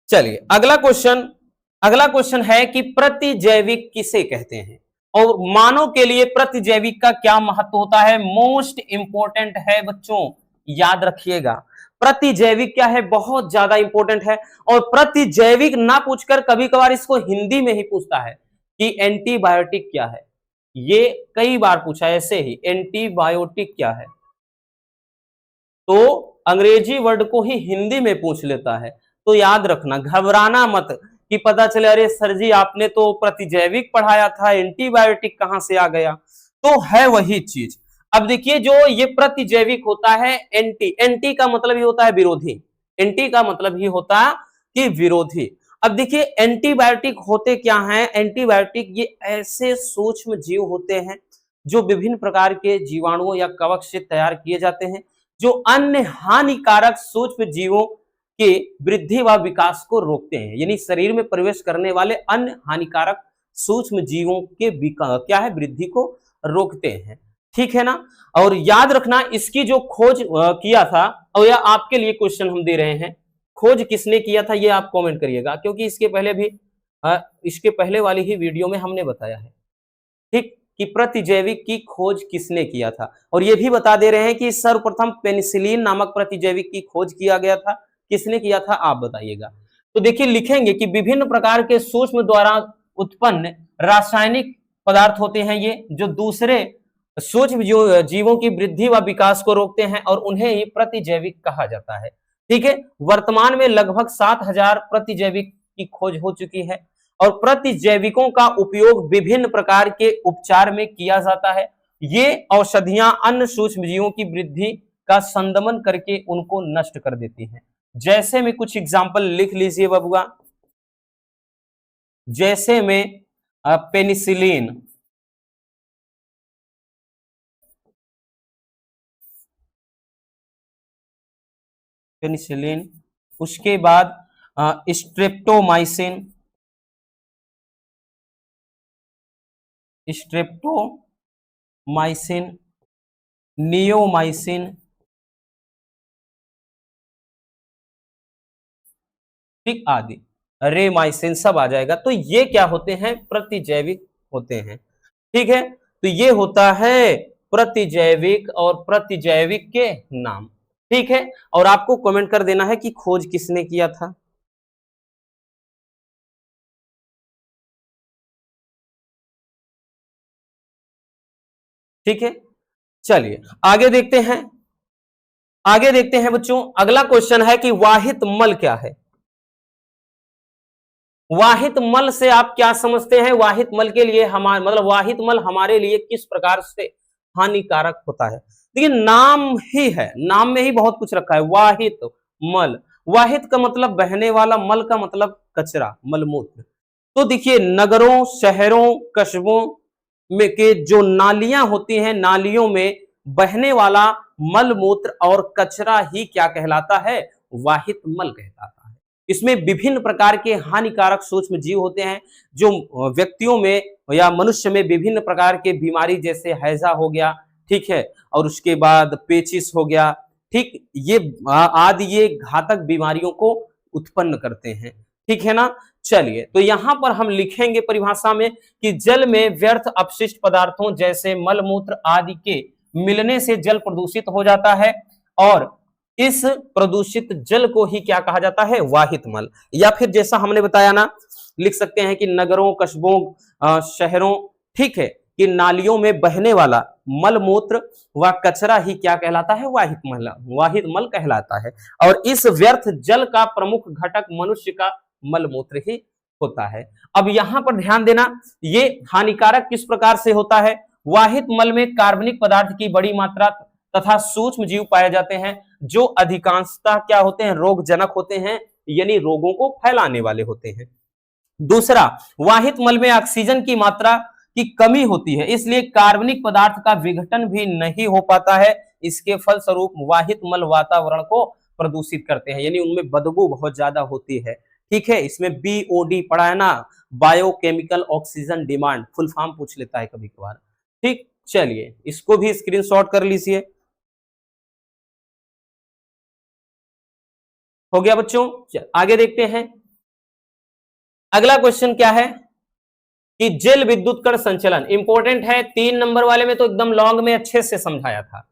चलिए अगला क्वेश्चन है कि प्रतिजैविक किसे कहते हैं और मानव के लिए प्रतिजैविक का क्या महत्व होता है। मोस्ट इंपॉर्टेंट है बच्चों, याद रखिएगा। प्रतिजैविक क्या है, बहुत ज्यादा इंपॉर्टेंट है। और प्रतिजैविक ना पूछकर कभी कभार इसको हिंदी में ही पूछता है कि एंटीबायोटिक क्या है। ये कई बार पूछा है ऐसे ही, एंटीबायोटिक क्या है, तो अंग्रेजी वर्ड को ही हिंदी में पूछ लेता है। तो याद रखना, घबराना मत कि पता चले अरे सर जी आपने तो प्रतिजैविक पढ़ाया था, एंटीबायोटिक कहां से आ गया। तो है वही चीज, अब देखिए जो ये प्रतिजैविक होता है एंटी, एंटी का मतलब ये होता है विरोधी, एंटी का मतलब ही होता कि विरोधी। अब देखिए एंटीबायोटिक होते क्या हैं, एंटीबायोटिक ये ऐसे सूक्ष्म जीव होते हैं जो विभिन्न प्रकार के जीवाणुओं या कवक से तैयार किए जाते हैं, जो अन्य हानिकारक सूक्ष्म जीवों के वृद्धि व विकास को रोकते हैं, यानी शरीर में प्रवेश करने वाले अन्य हानिकारक सूक्ष्म जीवों के क्या है, वृद्धि को रोकते हैं, ठीक है ना। और याद रखना इसकी जो खोज किया था, और यह आपके लिए क्वेश्चन हम दे रहे हैं, खोज किसने किया था ये आप कमेंट करिएगा, क्योंकि इसके पहले भी इसके पहले वाली ही वीडियो में हमने बताया है, ठीक, कि प्रतिजैविक की खोज किसने किया था। और ये भी बता दे रहे हैं कि सर्वप्रथम पेनिसिलिन नामक प्रतिजैविक की खोज किया गया था, किसने किया था आप बताइएगा। तो देखिए लिखेंगे कि विभिन्न प्रकार के सूक्ष्म द्वारा उत्पन्न रासायनिक पदार्थ होते हैं ये, जो दूसरे सूक्ष्म जीवों की वृद्धि व विकास को रोकते हैं और उन्हें ही प्रतिजैविक कहा जाता है, ठीक है। वर्तमान में लगभग 7000 प्रतिजैविक की खोज हो चुकी है और प्रतिजैविकों का उपयोग विभिन्न प्रकार के उपचार में किया जाता है। ये औषधियां अन्य सूक्ष्म जीवों की वृद्धि का संदमन करके उनको नष्ट कर देती हैं। जैसे में कुछ एग्जाम्पल लिख लीजिए बबुआ, जैसे में पेनिसिलिन, पेनिसिलिन, उसके बाद स्ट्रेप्टोमाइसिन, स्ट्रेप्टोमाइसिन, नियोमाइसिन, ठीक, आदि, रेमाइसिन सब आ जाएगा। तो ये क्या होते हैं, प्रतिजैविक होते हैं, ठीक है। तो ये होता है प्रतिजैविक और प्रतिजैविक के नाम, ठीक है। और आपको कमेंट कर देना है कि खोज किसने किया था। ठीक है, चलिए आगे देखते हैं, आगे देखते हैं बच्चों। अगला क्वेश्चन है कि वाहित मल क्या है। वाहित मल से आप क्या समझते हैं, वाहित मल के लिए हमारे मतलब वाहित मल हमारे लिए किस प्रकार से हानिकारक होता है। देखिए नाम ही है, नाम में ही बहुत कुछ रखा है, वाहित मल। वाहित का मतलब बहने वाला, मल का मतलब कचरा, मलमूत्र। तो देखिए नगरों, शहरों, कस्बों में के जो नालियां होती हैं, नालियों में बहने वाला मलमूत्र और कचरा ही क्या कहलाता है, वाहित मल कहलाता है। इसमें विभिन्न प्रकार के हानिकारक सूक्ष्म जीव होते हैं जो व्यक्तियों में या मनुष्य में विभिन्न प्रकार के बीमारी, जैसे हैजा हो गया, ठीक है, और उसके बाद पेचिस हो गया, ठीक, ये आदि ये घातक बीमारियों को उत्पन्न करते हैं, ठीक है ना। चलिए तो यहां पर हम लिखेंगे परिभाषा में कि जल में व्यर्थ अपशिष्ट पदार्थों जैसे मलमूत्र आदि के मिलने से जल प्रदूषित हो जाता है और इस प्रदूषित जल को ही क्या कहा जाता है, वाहित मल। या फिर जैसा हमने बताया ना, लिख सकते हैं कि नगरों, कस्बों, शहरों, ठीक है, कि नालियों में बहने वाला मलमूत्र व कचरा ही क्या कहलाता है, वाहित मल, वाहित मल कहलाता है। और इस व्यर्थ जल का प्रमुख घटक मनुष्य का मलमूत्र ही होता है। अब यहां पर ध्यान देना, ये हानिकारक किस प्रकार से होता है। वाहित मल में कार्बनिक पदार्थ की बड़ी मात्रा तथा सूक्ष्म जीव पाए जाते हैं जो अधिकांशतः क्या होते हैं, रोगजनक होते हैं, यानी रोगों को फैलाने वाले होते हैं। दूसरा, वाहित मल में ऑक्सीजन की मात्रा की कमी होती है, इसलिए कार्बनिक पदार्थ का विघटन भी नहीं हो पाता है। इसके फलस्वरूप वाहित मल वातावरण को प्रदूषित करते हैं, यानी उनमें बदबू बहुत ज्यादा होती है, ठीक है। इसमें BOD पढ़ा है ना, biochemical oxygen demand, full form पूछ लेता है कभी कभार, ठीक। चलिए इसको भी स्क्रीनशॉट कर लीजिए। हो गया बच्चों, आगे देखते हैं। अगला क्वेश्चन क्या है कि जल विद्युत कण संचलन, इंपॉर्टेंट है, 3 नंबर वाले में तो एकदम लॉन्ग में अच्छे से समझाया था।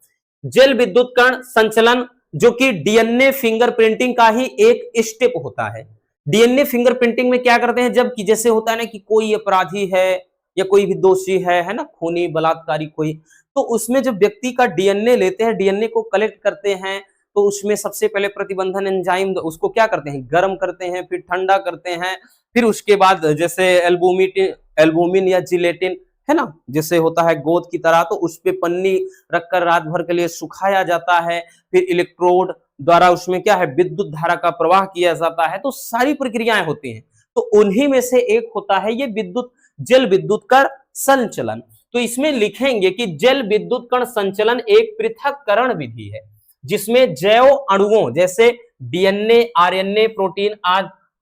जल विद्युत कण संचलन जो कि डीएनए फिंगरप्रिंटिंग का ही एक स्टेप होता है। डीएनए फिंगरप्रिंटिंग में क्या करते हैं, जब कि जैसे होता है ना कि कोई अपराधी है या कोई भी दोषी है ना, खूनी बलात्कारी कोई, तो उसमें जब व्यक्ति का डीएनए लेते हैं, डीएनए को कलेक्ट करते हैं, तो उसमें सबसे पहले प्रतिबंधन एंजाइम उसको क्या करते हैं, गर्म करते हैं, फिर ठंडा करते हैं, फिर उसके बाद जैसे एल्बुमिन या जिलेटिन है ना, जैसे होता है गोंद की तरह, तो उस पे पन्नी रखकर रात भर के लिए सुखाया जाता है, फिर इलेक्ट्रोड द्वारा उसमें क्या है विद्युत धारा का प्रवाह किया जाता है, तो सारी प्रक्रियाएं होती हैं। तो उन्हीं में से एक होता है ये विद्युत जल विद्युत कण संचलन। तो इसमें लिखेंगे कि जल विद्युत कण संचलन एक पृथक्करण विधि है जिसमें जैव अणुओं जैसे डीएनए, आरएनए, प्रोटीन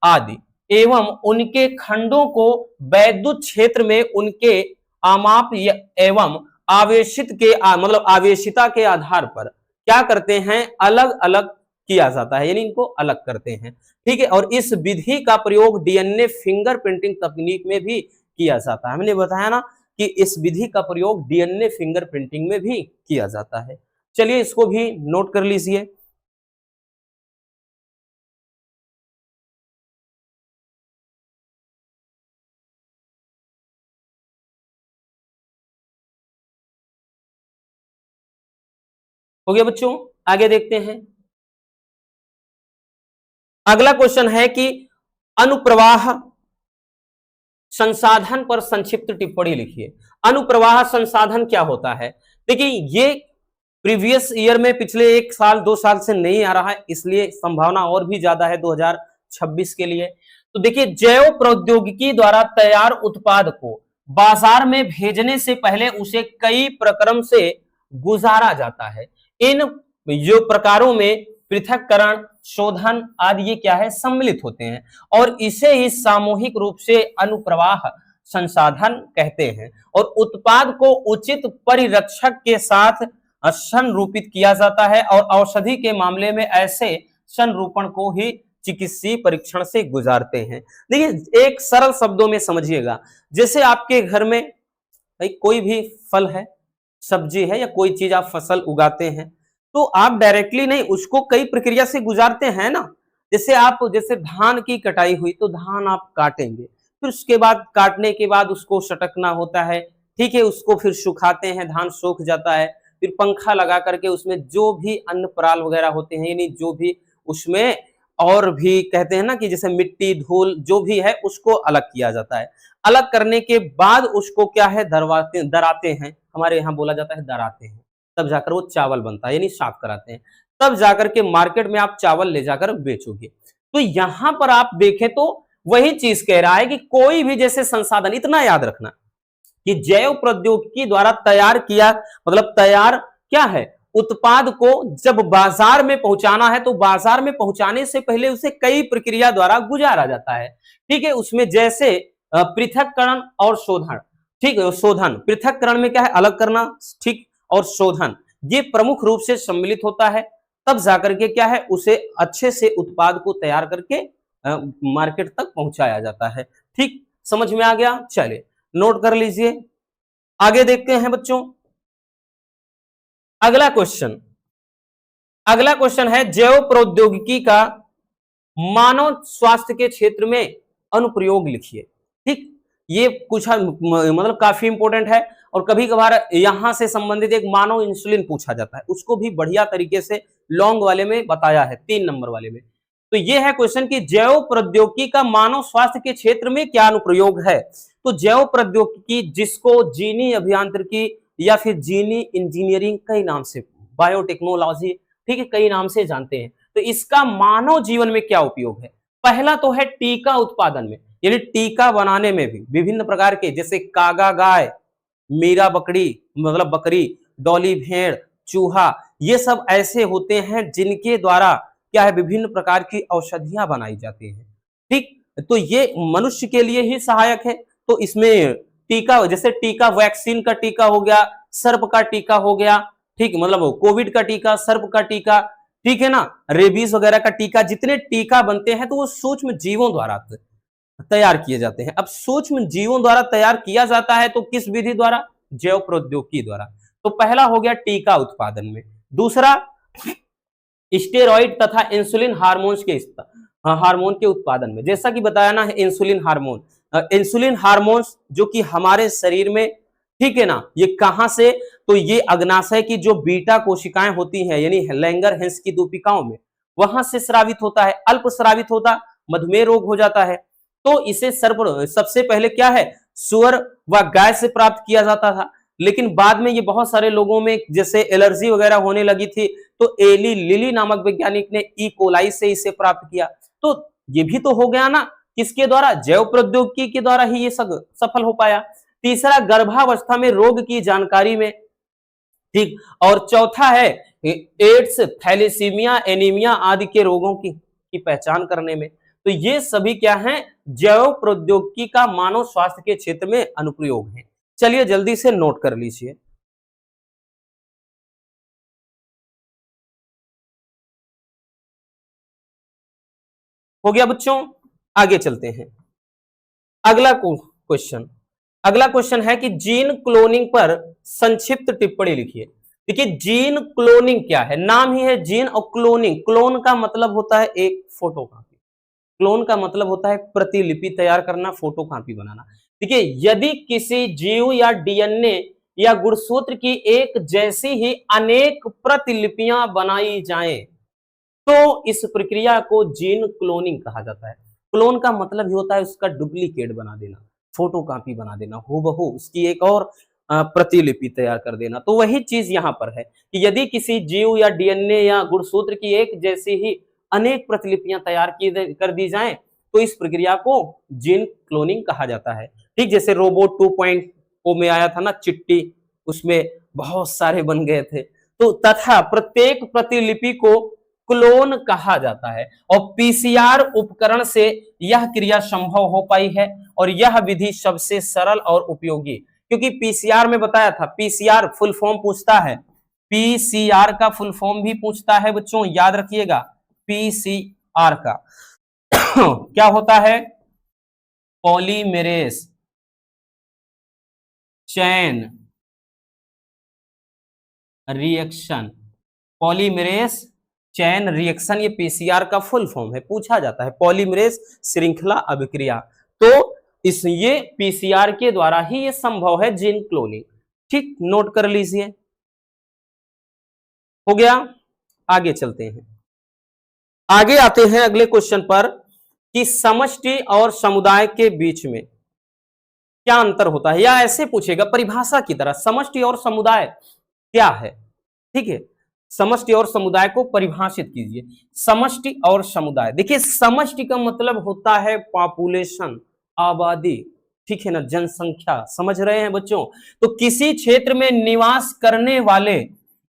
आदि एवं उनके खंडों को वैद्युत क्षेत्र में उनके आमाप एवं आवेशित के मतलब आवेशिता के आधार पर क्या करते हैं, अलग अलग किया जाता है, यानी इनको अलग करते हैं। ठीक है, और इस विधि का प्रयोग डीएनए फिंगरप्रिंटिंग तकनीक में भी किया जाता है। हमने बताया ना कि इस विधि का प्रयोग डीएनए फिंगरप्रिंटिंग में भी किया जाता है। चलिए इसको भी नोट कर लीजिए। हो गया बच्चों, आगे देखते हैं। अगला क्वेश्चन है कि अनुप्रवाह संसाधन पर संक्षिप्त टिप्पणी लिखिए। अनुप्रवाह संसाधन क्या होता है? देखिए ये प्रीवियस ईयर में पिछले 1 साल 2 साल से नहीं आ रहा है, इसलिए संभावना और भी ज्यादा है 2026 के लिए। तो देखिए जैव प्रौद्योगिकी द्वारा तैयार उत्पाद को बाजार में भेजने से पहले उसे कई प्रक्रम से गुजारा जाता है। इन जो प्रकारों में पृथक्करण, शोधन आदि ये क्या है, सम्मिलित होते हैं और इसे ही सामूहिक रूप से अनुप्रवाह संसाधन कहते हैं। और उत्पाद को उचित परिरक्षक के साथ संरूपित किया जाता है और औषधि के मामले में ऐसे संरूपण को ही चिकित्सीय परीक्षण से गुजारते हैं। देखिए एक सरल शब्दों में समझिएगा, जैसे आपके घर में भाई कोई भी फल है, सब्जी है या कोई चीज आप फसल उगाते हैं, तो आप डायरेक्टली नहीं, उसको कई प्रक्रिया से गुजारते हैं ना। जैसे धान की कटाई हुई तो धान आप काटेंगे, फिर उसके बाद काटने के बाद उसको सटकना होता है, ठीक है, उसको फिर सुखाते हैं, धान सूख जाता है, फिर पंखा लगा करके उसमें जो भी अन्न पराल वगैरह होते हैं, यानी जो भी उसमें और भी कहते हैं ना कि जैसे मिट्टी धूल जो भी है उसको अलग किया जाता है। अलग करने के बाद उसको क्या है दराते हैं, हमारे यहाँ बोला जाता है दराते हैं, तब जाकर वो चावल बनता है, यानी साफ कराते हैं, तब जाकर के मार्केट में आप चावल ले जाकर बेचोगे। तो यहां पर आप देखें तो वही चीज कह रहा है कि कोई भी जैसे संसाधन, इतना याद रखना कि जैव प्रौद्योगिकी द्वारा तैयार किया मतलब तैयार क्या है उत्पाद को जब बाजार में पहुंचाना है तो बाजार में पहुंचाने से पहले उसे कई प्रक्रिया द्वारा गुजारा जाता है। ठीक है, उसमें जैसे पृथक्करण और शोधन, ठीक है, शोधन पृथक्करण में क्या है अलग करना, ठीक, और शोधन ये प्रमुख रूप से सम्मिलित होता है, तब जाकर के क्या है उसे अच्छे से उत्पाद को तैयार करके मार्केट तक पहुंचाया जाता है। ठीक, समझ में आ गया? चलिए नोट कर लीजिए, आगे देखते हैं बच्चों। अगला क्वेश्चन है जैव प्रौद्योगिकी का मानव स्वास्थ्य के क्षेत्र में अनुप्रयोग लिखिए। ठीक, ये कुछ मतलब काफी इंपॉर्टेंट है और कभी कभार यहां से संबंधित एक मानव इंसुलिन पूछा जाता है, उसको भी बढ़िया तरीके से लॉन्ग वाले में बताया है, 3 नंबर वाले में। तो ये है क्वेश्चन कि जैव प्रौद्योगिकी का मानव स्वास्थ्य के क्षेत्र में क्या अनुप्रयोग है। तो जैव प्रौद्योगिकी जिसको जीनी अभियांत्रिकी या फिर जीनी इंजीनियरिंग कई नाम से, बायोटेक्नोलॉजी, ठीक है, कई नाम से जानते हैं। तो इसका मानव जीवन में क्या उपयोग है? पहला तो है टीका उत्पादन में, यानी टीका बनाने में भी विभिन्न प्रकार के जैसे कागा गाय, मीरा बकरी मतलब बकरी, डॉली भेड़, चूहा, ये सब ऐसे होते हैं जिनके द्वारा क्या है विभिन्न प्रकार की औषधियां बनाई जाती हैं। ठीक, तो ये मनुष्य के लिए ही सहायक है। तो इसमें टीका, जैसे टीका वैक्सीन का टीका हो गया, सर्प का टीका हो गया, ठीक, मतलब कोविड का टीका, सर्प का टीका, ठीक है ना, रेबीज वगैरह का टीका, जितने टीका बनते हैं तो वो सूक्ष्म जीवों द्वारा तैयार किए जाते हैं। अब सूक्ष्म जीवों द्वारा तैयार किया जाता है तो किस विधि द्वारा? जैव प्रौद्योगिकी द्वारा। तो पहला हो गया टीका उत्पादन में। दूसरा स्टेरॉइड तथा इंसुलिन हार्मोन के उत्पादन में, जैसा कि बताया ना इंसुलिन हार्मोन जो कि हमारे शरीर में, ठीक है ना, ये कहां से, तो ये अग्नाशय की जो बीटा कोशिकाएं होती हैं यानी लैंगरहैंस की दूपिकाओं में, वहां से स्रावित होता है, अल्प स्रावित होता, मधुमेह रोग हो जाता है। तो इसे सबसे पहले क्या है सुअर व गाय से प्राप्त किया जाता था, लेकिन बाद में ये बहुत सारे लोगों में जैसे एलर्जी वगैरह होने लगी थी, तो एली लिली नामक वैज्ञानिक ने ई कोलाई से इसे प्राप्त किया। तो ये भी तो हो गया ना, किसके द्वारा? जैव प्रौद्योगिकी के द्वारा ही ये सब सफल हो पाया। तीसरा, गर्भावस्था में रोग की जानकारी में, ठीक। और चौथा है एड्स, थैलेसीमिया, एनीमिया आदि के रोगों की पहचान करने में। तो ये सभी क्या है? जैव प्रौद्योगिकी का मानव स्वास्थ्य के क्षेत्र में अनुप्रयोग है। चलिए जल्दी से नोट कर लीजिए। हो गया बच्चों? आगे चलते हैं। अगला क्वेश्चन, अगला क्वेश्चन है कि जीन क्लोनिंग पर संक्षिप्त टिप्पणी लिखिए। देखिए जीन क्लोनिंग क्या है? नाम ही है जीन, और क्लोनिंग, क्लोन का मतलब होता है एक फोटोकॉपी, क्लोन का मतलब होता है प्रतिलिपि तैयार करना, फोटोकॉपी बनाना। देखिए यदि किसी जीव या डीएनए या गुणसूत्र की एक जैसी ही अनेक प्रतिलिपियां बनाई जाएं, तो इस प्रक्रिया को जीन क्लोनिंग कहा जाता है। क्लोन का मतलब ही होता है उसका डुप्लीकेट बना देना, फोटोकॉपी बना देना, हूबहू उसकी एक और प्रतिलिपि तैयार कर देना। तो वही चीज यहां पर है कि यदि किसी जीव या डीएनए या गुणसूत्र की एक जैसी ही अनेक प्रतिलिपियां तैयार कर दी जाएं, तो इस प्रक्रिया को जीन क्लोनिंग कहा जाता है। ठीक, जैसे रोबोट 2.0 में आया था ना चिट्टी, उसमें बहुत सारे बन गए थे। तो तथा प्रत्येक प्रतिलिपि को क्लोन कहा जाता है, और पीसीआर उपकरण से यह क्रिया संभव हो पाई है, और यह विधि सबसे सरल और उपयोगी, क्योंकि पीसीआर में बताया था, पीसीआर फुल फॉर्म पूछता है, पीसीआर का फुल फॉर्म भी पूछता है बच्चों, याद रखिएगा पीसीआर का क्या होता है? Polymerase chain reaction, polymerase chain reaction, ये पीसीआर का फुल फॉर्म है, पूछा जाता है पॉलीमरेज श्रृंखला अभिक्रिया। तो इस ये पीसीआर के द्वारा ही ये संभव है जीन क्लोनिंग। ठीक, नोट कर लीजिए। हो गया? आगे चलते हैं, आगे आते हैं अगले क्वेश्चन पर कि समष्टि और समुदाय के बीच में क्या अंतर होता है, या ऐसे पूछेगा परिभाषा की तरह, समष्टि और समुदाय क्या है? ठीक है, समष्टि और समुदाय को परिभाषित कीजिए। समष्टि और समुदाय, देखिए समष्टि का मतलब होता है पॉपुलेशन, आबादी, ठीक है ना, जनसंख्या, समझ रहे हैं बच्चों? तो किसी क्षेत्र में निवास करने वाले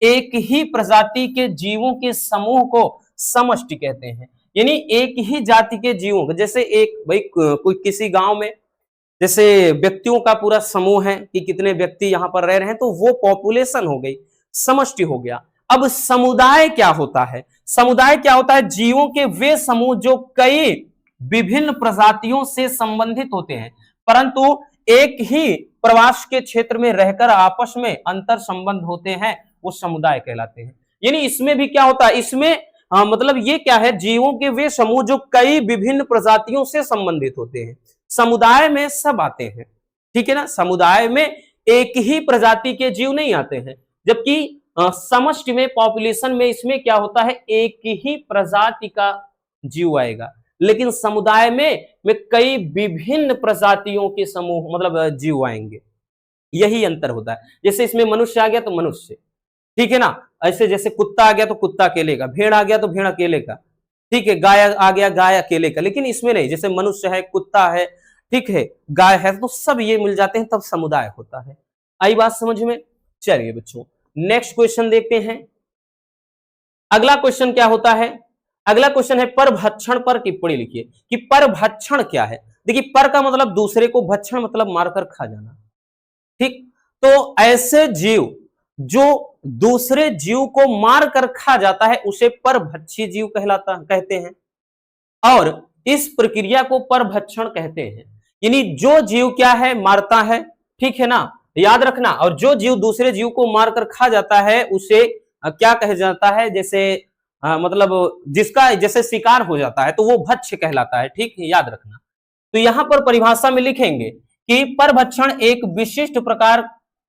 एक ही प्रजाति के जीवों के समूह को समष्टि कहते हैं। यानी एक ही जाति के जीवों को, जैसे एक भाई कोई किसी गांव में जैसे व्यक्तियों का पूरा समूह है कि कितने व्यक्ति यहां पर रह रहे हैं, तो वो पॉपुलेशन हो गई, समष्टि हो गया। अब समुदाय क्या होता है? समुदाय क्या होता है? जीवों के वे समूह जो कई विभिन्न प्रजातियों से संबंधित होते हैं, परंतु एक ही प्रवास के क्षेत्र में रहकर आपस में अंतर संबंध होते हैं, वो समुदाय कहलाते हैं। यानी इसमें भी क्या होता है? इसमें मतलब ये क्या है? जीवों के वे समूह जो कई विभिन्न प्रजातियों से संबंधित होते हैं। समुदाय में सब आते हैं, ठीक है ना, समुदाय में एक ही प्रजाति के जीव नहीं आते हैं, जबकि समष्टि में, पॉपुलेशन में, इसमें क्या होता है? एक ही प्रजाति का जीव आएगा, लेकिन समुदाय में कई विभिन्न प्रजातियों के समूह मतलब जीव आएंगे, यही अंतर होता है। जैसे इसमें मनुष्य आ गया तो मनुष्य, ठीक है ना, ऐसे जैसे कुत्ता आ गया तो कुत्ता अकेले का, भेड़ आ गया तो भेड़ अकेले का, ठीक है, गाय आ गया गाय अकेले का, लेकिन इसमें नहीं, जैसे मनुष्य है, कुत्ता है, ठीक है, गाय है, तो सब ये मिल जाते हैं, तब समुदाय होता है। आई बात समझ में? चलिए बच्चों नेक्स्ट क्वेश्चन देखते हैं। अगला क्वेश्चन क्या होता है? अगला क्वेश्चन है परभक्षण पर टिप्पणी लिखिए कि परभक्षण क्या है। देखिए पर का मतलब दूसरे को, भक्षण मतलब मारकर खा जाना, ठीक। तो ऐसे जीव जो दूसरे जीव को मार कर खा जाता है उसे परभक्षी जीव कहते हैं, और इस प्रक्रिया को परभक्षण कहते हैं। यानी जो जीव क्या है? मारता है, ठीक है ना, याद रखना, और जो जीव दूसरे जीव को मारकर खा जाता है उसे क्या कहा जाता है? जैसे मतलब जिसका जैसे शिकार हो जाता है तो वो भक्ष्य कहलाता है, ठीक है, याद रखना। तो यहां पर परिभाषा में लिखेंगे कि परभक्षण एक विशिष्ट प्रकार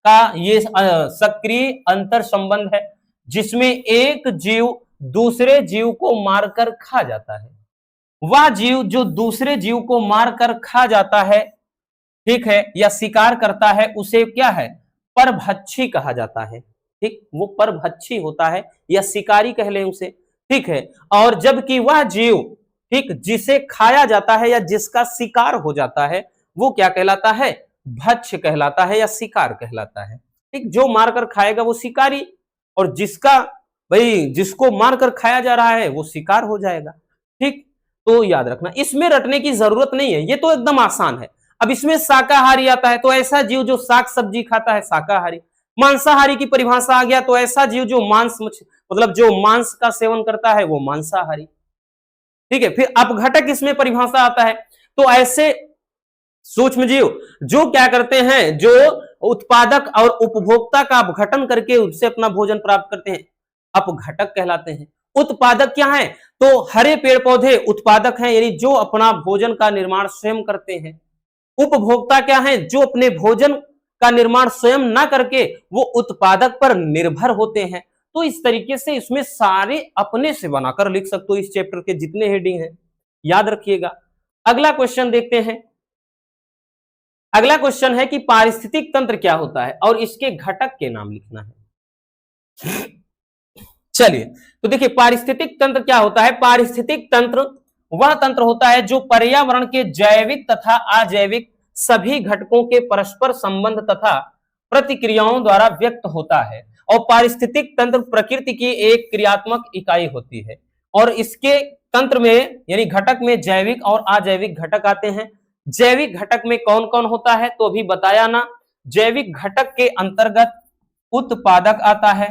का ये सक्रिय अंतर संबंध है जिसमें एक जीव दूसरे जीव को मारकर खा जाता है। वह जीव जो दूसरे जीव को मारकर खा जाता है ठीक है, या शिकार करता है, उसे क्या है, परभक्षी कहा जाता है। ठीक, वो परभक्षी होता है या शिकारी कह लें उसे। ठीक है, और जबकि वह जीव, ठीक, जिसे खाया जाता है या जिसका शिकार हो जाता है, वो क्या कहलाता है, भक्ष्य कहलाता है या शिकार कहलाता है। ठीक, जो मारकर खाएगा वो शिकारी, और जिसका, भाई जिसको मारकर खाया जा रहा है वो शिकार हो जाएगा। ठीक, तो याद रखना, इसमें रटने की जरूरत नहीं है, ये तो एकदम आसान है। अब इसमें शाकाहारी आता है तो ऐसा जीव जो शाक सब्जी खाता है शाकाहारी। मांसाहारी की परिभाषा आ गया तो ऐसा जीव जो मांस मतलब जो मांस का सेवन करता है वो मांसाहारी। ठीक है, फिर अपघटक इसमें परिभाषा आता है, तो ऐसे सूक्ष्म जीव जो क्या करते हैं, जो उत्पादक और उपभोक्ता का अपघटन करके उससे अपना भोजन प्राप्त करते हैं, अपघटक कहलाते हैं। उत्पादक क्या है, तो हरे पेड़ पौधे उत्पादक हैं, यानी जो अपना भोजन का निर्माण स्वयं करते हैं। उपभोक्ता क्या है, जो अपने भोजन का निर्माण स्वयं ना करके वो उत्पादक पर निर्भर होते हैं। तो इस तरीके से इसमें सारे अपने से बनाकर लिख सकते हो, इस चैप्टर के जितने हेडिंग हैं याद रखिएगा। अगला क्वेश्चन देखते हैं। अगला क्वेश्चन है कि पारिस्थितिक तंत्र क्या होता है और इसके घटक के नाम लिखना है। चलिए, तो देखिए पारिस्थितिक तंत्र क्या होता है। पारिस्थितिक तंत्र वह तंत्र होता है जो पर्यावरण के जैविक तथा अजैविक सभी घटकों के परस्पर संबंध तथा प्रतिक्रियाओं द्वारा व्यक्त होता है। और पारिस्थितिक तंत्र प्रकृति की एक क्रियात्मक इकाई होती है, और इसके तंत्र में यानी घटक में जैविक और अजैविक घटक आते हैं। जैविक घटक में कौन कौन होता है, तो अभी बताया ना। जैविक घटक के अंतर्गत उत्पादक आता है,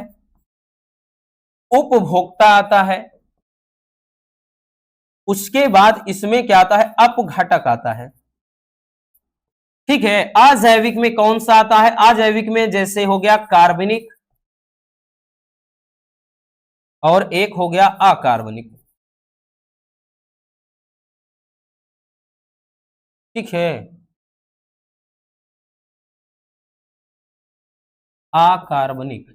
उपभोक्ता आता है, उसके बाद इसमें क्या आता है, अपघटक आता है। ठीक है, अजैविक में कौन सा आता है, अजैविक में जैसे हो गया कार्बनिक और एक हो गया अकार्बनिक। ठीक है, अकार्बनिक।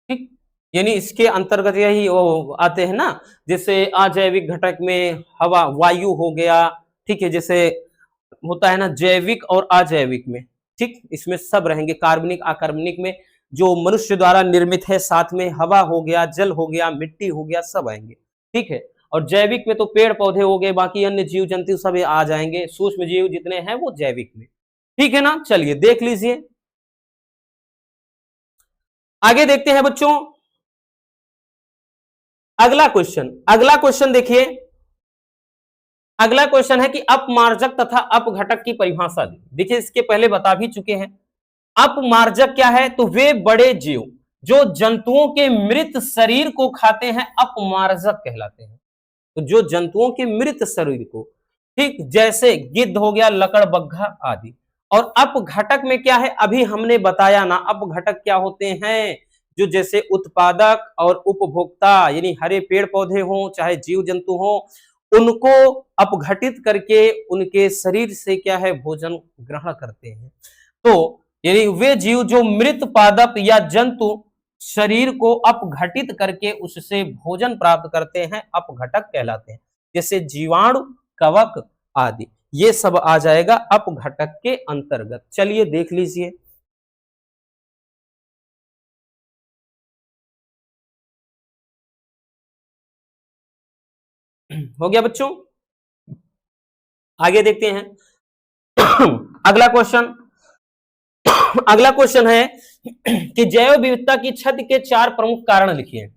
ठीक, यानी इसके अंतर्गत यही वो आते हैं ना, जैसे अजैविक घटक में हवा वायु हो गया। ठीक है, जैसे होता है ना जैविक और अजैविक में। ठीक, इसमें सब रहेंगे, कार्बनिक अकार्बनिक में जो मनुष्य द्वारा निर्मित है, साथ में हवा हो गया, जल हो गया, मिट्टी हो गया, सब आएंगे। ठीक है, और जैविक में तो पेड़ पौधे हो गए, बाकी अन्य जीव जंतु सब आ जाएंगे, सूक्ष्म जीव जितने हैं वो जैविक में। ठीक है ना, चलिए देख लीजिए, आगे देखते हैं बच्चों। अगला क्वेश्चन देखिए। अगला क्वेश्चन है कि अपमार्जक तथा अपघटक की परिभाषा दी। देखिए इसके पहले बता भी चुके हैं। अपमार्जक क्या है, तो वे बड़े जीव जो जंतुओं के मृत शरीर को खाते हैं अपमार्जक कहलाते हैं। तो जो जंतुओं के मृत शरीर को, ठीक, जैसे गिद्ध हो गया, लकड़बग्घा आदि। और अपघटक में क्या है, अभी हमने बताया ना, अपघटक क्या होते हैं, जो जैसे उत्पादक और उपभोक्ता यानी हरे पेड़ पौधे हों चाहे जीव जंतु हों, उनको अपघटित करके उनके शरीर से क्या है भोजन ग्रहण करते हैं। तो यानी वे जीव जो मृत पादप या जंतु शरीर को अपघटित करके उससे भोजन प्राप्त करते हैं अपघटक कहलाते हैं। जैसे जीवाणु, कवक आदि, ये सब आ जाएगा अपघटक के अंतर्गत। चलिए देख लीजिए। हो गया बच्चों, आगे देखते हैं। अगला क्वेश्चन है कि जैव विविधता की क्षति के 4 प्रमुख कारण लिखिए।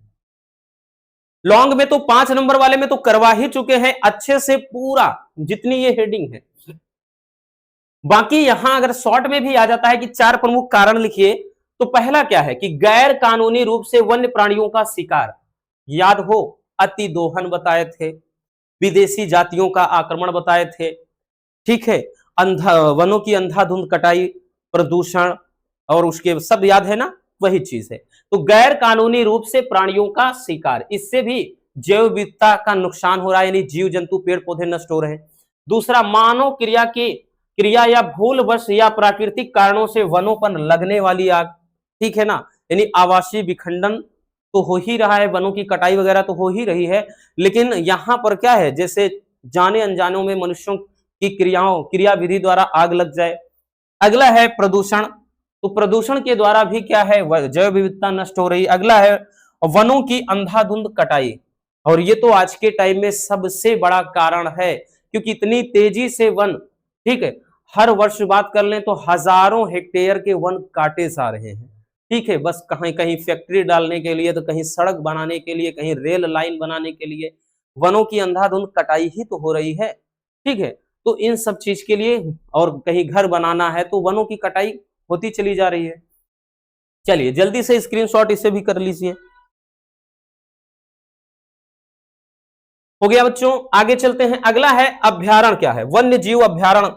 लॉन्ग में तो 5 नंबर वाले में तो करवा ही चुके हैं अच्छे से पूरा, जितनी ये हेडिंग है। बाकी यहां अगर शॉर्ट में भी आ जाता है कि 4 प्रमुख कारण लिखिए, तो पहला क्या है कि गैर कानूनी रूप से वन्य प्राणियों का शिकार, याद हो अति दोहन बताए थे, विदेशी जातियों का आक्रमण बताए थे। ठीक है, वनों की अंधाधुंध कटाई, प्रदूषण, और उसके सब याद है ना, वही चीज है। तो गैर कानूनी रूप से प्राणियों का शिकार, इससे भी जैव विविधता का नुकसान हो रहा है, यानी जीव जंतु पेड़ पौधे नष्ट हो रहे हैं। दूसरा, मानव क्रिया या भूलवश या प्राकृतिक कारणों से वनों पर लगने वाली आग। ठीक है ना, यानी आवासीय विखंडन तो हो ही रहा है, वनों की कटाई वगैरह तो हो ही रही है, लेकिन यहां पर क्या है, जैसे जाने अनजानों में मनुष्यों की क्रिया विधि द्वारा आग लग जाए, अगला है प्रदूषण, तो प्रदूषण के द्वारा भी क्या है, जैव विविधता नष्ट हो रही। अगला है वनों की अंधाधुंध कटाई, और ये तो आज के टाइम में सबसे बड़ा कारण है, क्योंकि इतनी तेजी से वन, ठीक है, हर वर्ष बात कर लें तो हजारों हेक्टेयर के वन काटे जा रहे हैं, ठीक है, बस कहीं कहीं फैक्ट्री डालने के लिए, तो कहीं सड़क बनाने के लिए, कहीं रेल लाइन बनाने के लिए वनों की अंधाधुंध कटाई ही तो हो रही है, ठीक है। तो इन सब चीज के लिए, और कहीं घर बनाना है तो वनों की कटाई होती चली जा रही है। चलिए जल्दी से स्क्रीनशॉट इसे भी कर लीजिए। हो गया बच्चों, आगे चलते हैं। अगला है अभ्यारण्य। क्या है, वन्य जीव अभ्यारण्य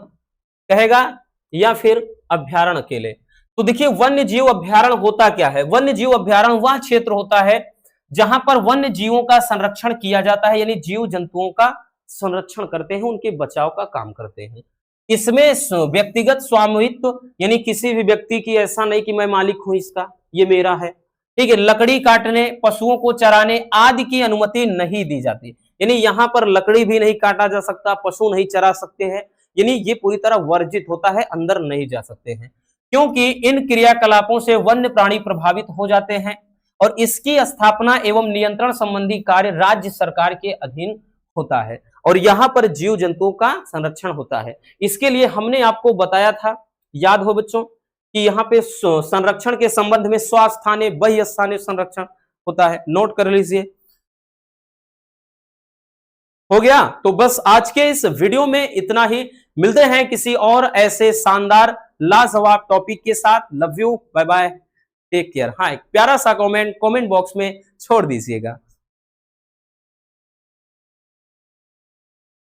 कहेगा या फिर अभ्यारण्य अकेले। तो देखिए वन्य जीव अभ्यारण्य होता क्या है, वन्य जीव अभ्यारण्य वह क्षेत्र होता है जहां पर वन्य जीवों का संरक्षण किया जाता है, यानी जीव जंतुओं का संरक्षण करते हैं, उनके बचाव का काम करते हैं। इसमें व्यक्तिगत स्वामित्व, यानी किसी भी व्यक्ति की ऐसा नहीं कि मैं मालिक हूं इसका, ये मेरा है, ठीक है। लकड़ी काटने, पशुओं को चराने आदि की अनुमति नहीं दी जाती, यानी यहां पर लकड़ी भी नहीं काटा जा सकता, पशु नहीं चरा सकते हैं, यानी ये पूरी तरह वर्जित होता है, अंदर नहीं जा सकते हैं, क्योंकि इन क्रियाकलापों से वन्य प्राणी प्रभावित हो जाते हैं, और इसकी स्थापना एवं नियंत्रण संबंधी कार्य राज्य सरकार के अधीन होता है, और यहां पर जीव जंतुओं का संरक्षण होता है। इसके लिए हमने आपको बताया था, याद हो बच्चों, कि यहाँ पे संरक्षण के संबंध में स्वस्थानीय बह्य स्थानीय संरक्षण होता है, नोट कर लीजिए। हो गया, तो बस आज के इस वीडियो में इतना ही। मिलते हैं किसी और ऐसे शानदार लाजवाब टॉपिक के साथ। Love you, bye bye, take care. हाँ, एक प्यारा सा कमेंट बॉक्स में छोड़ दीजिएगा।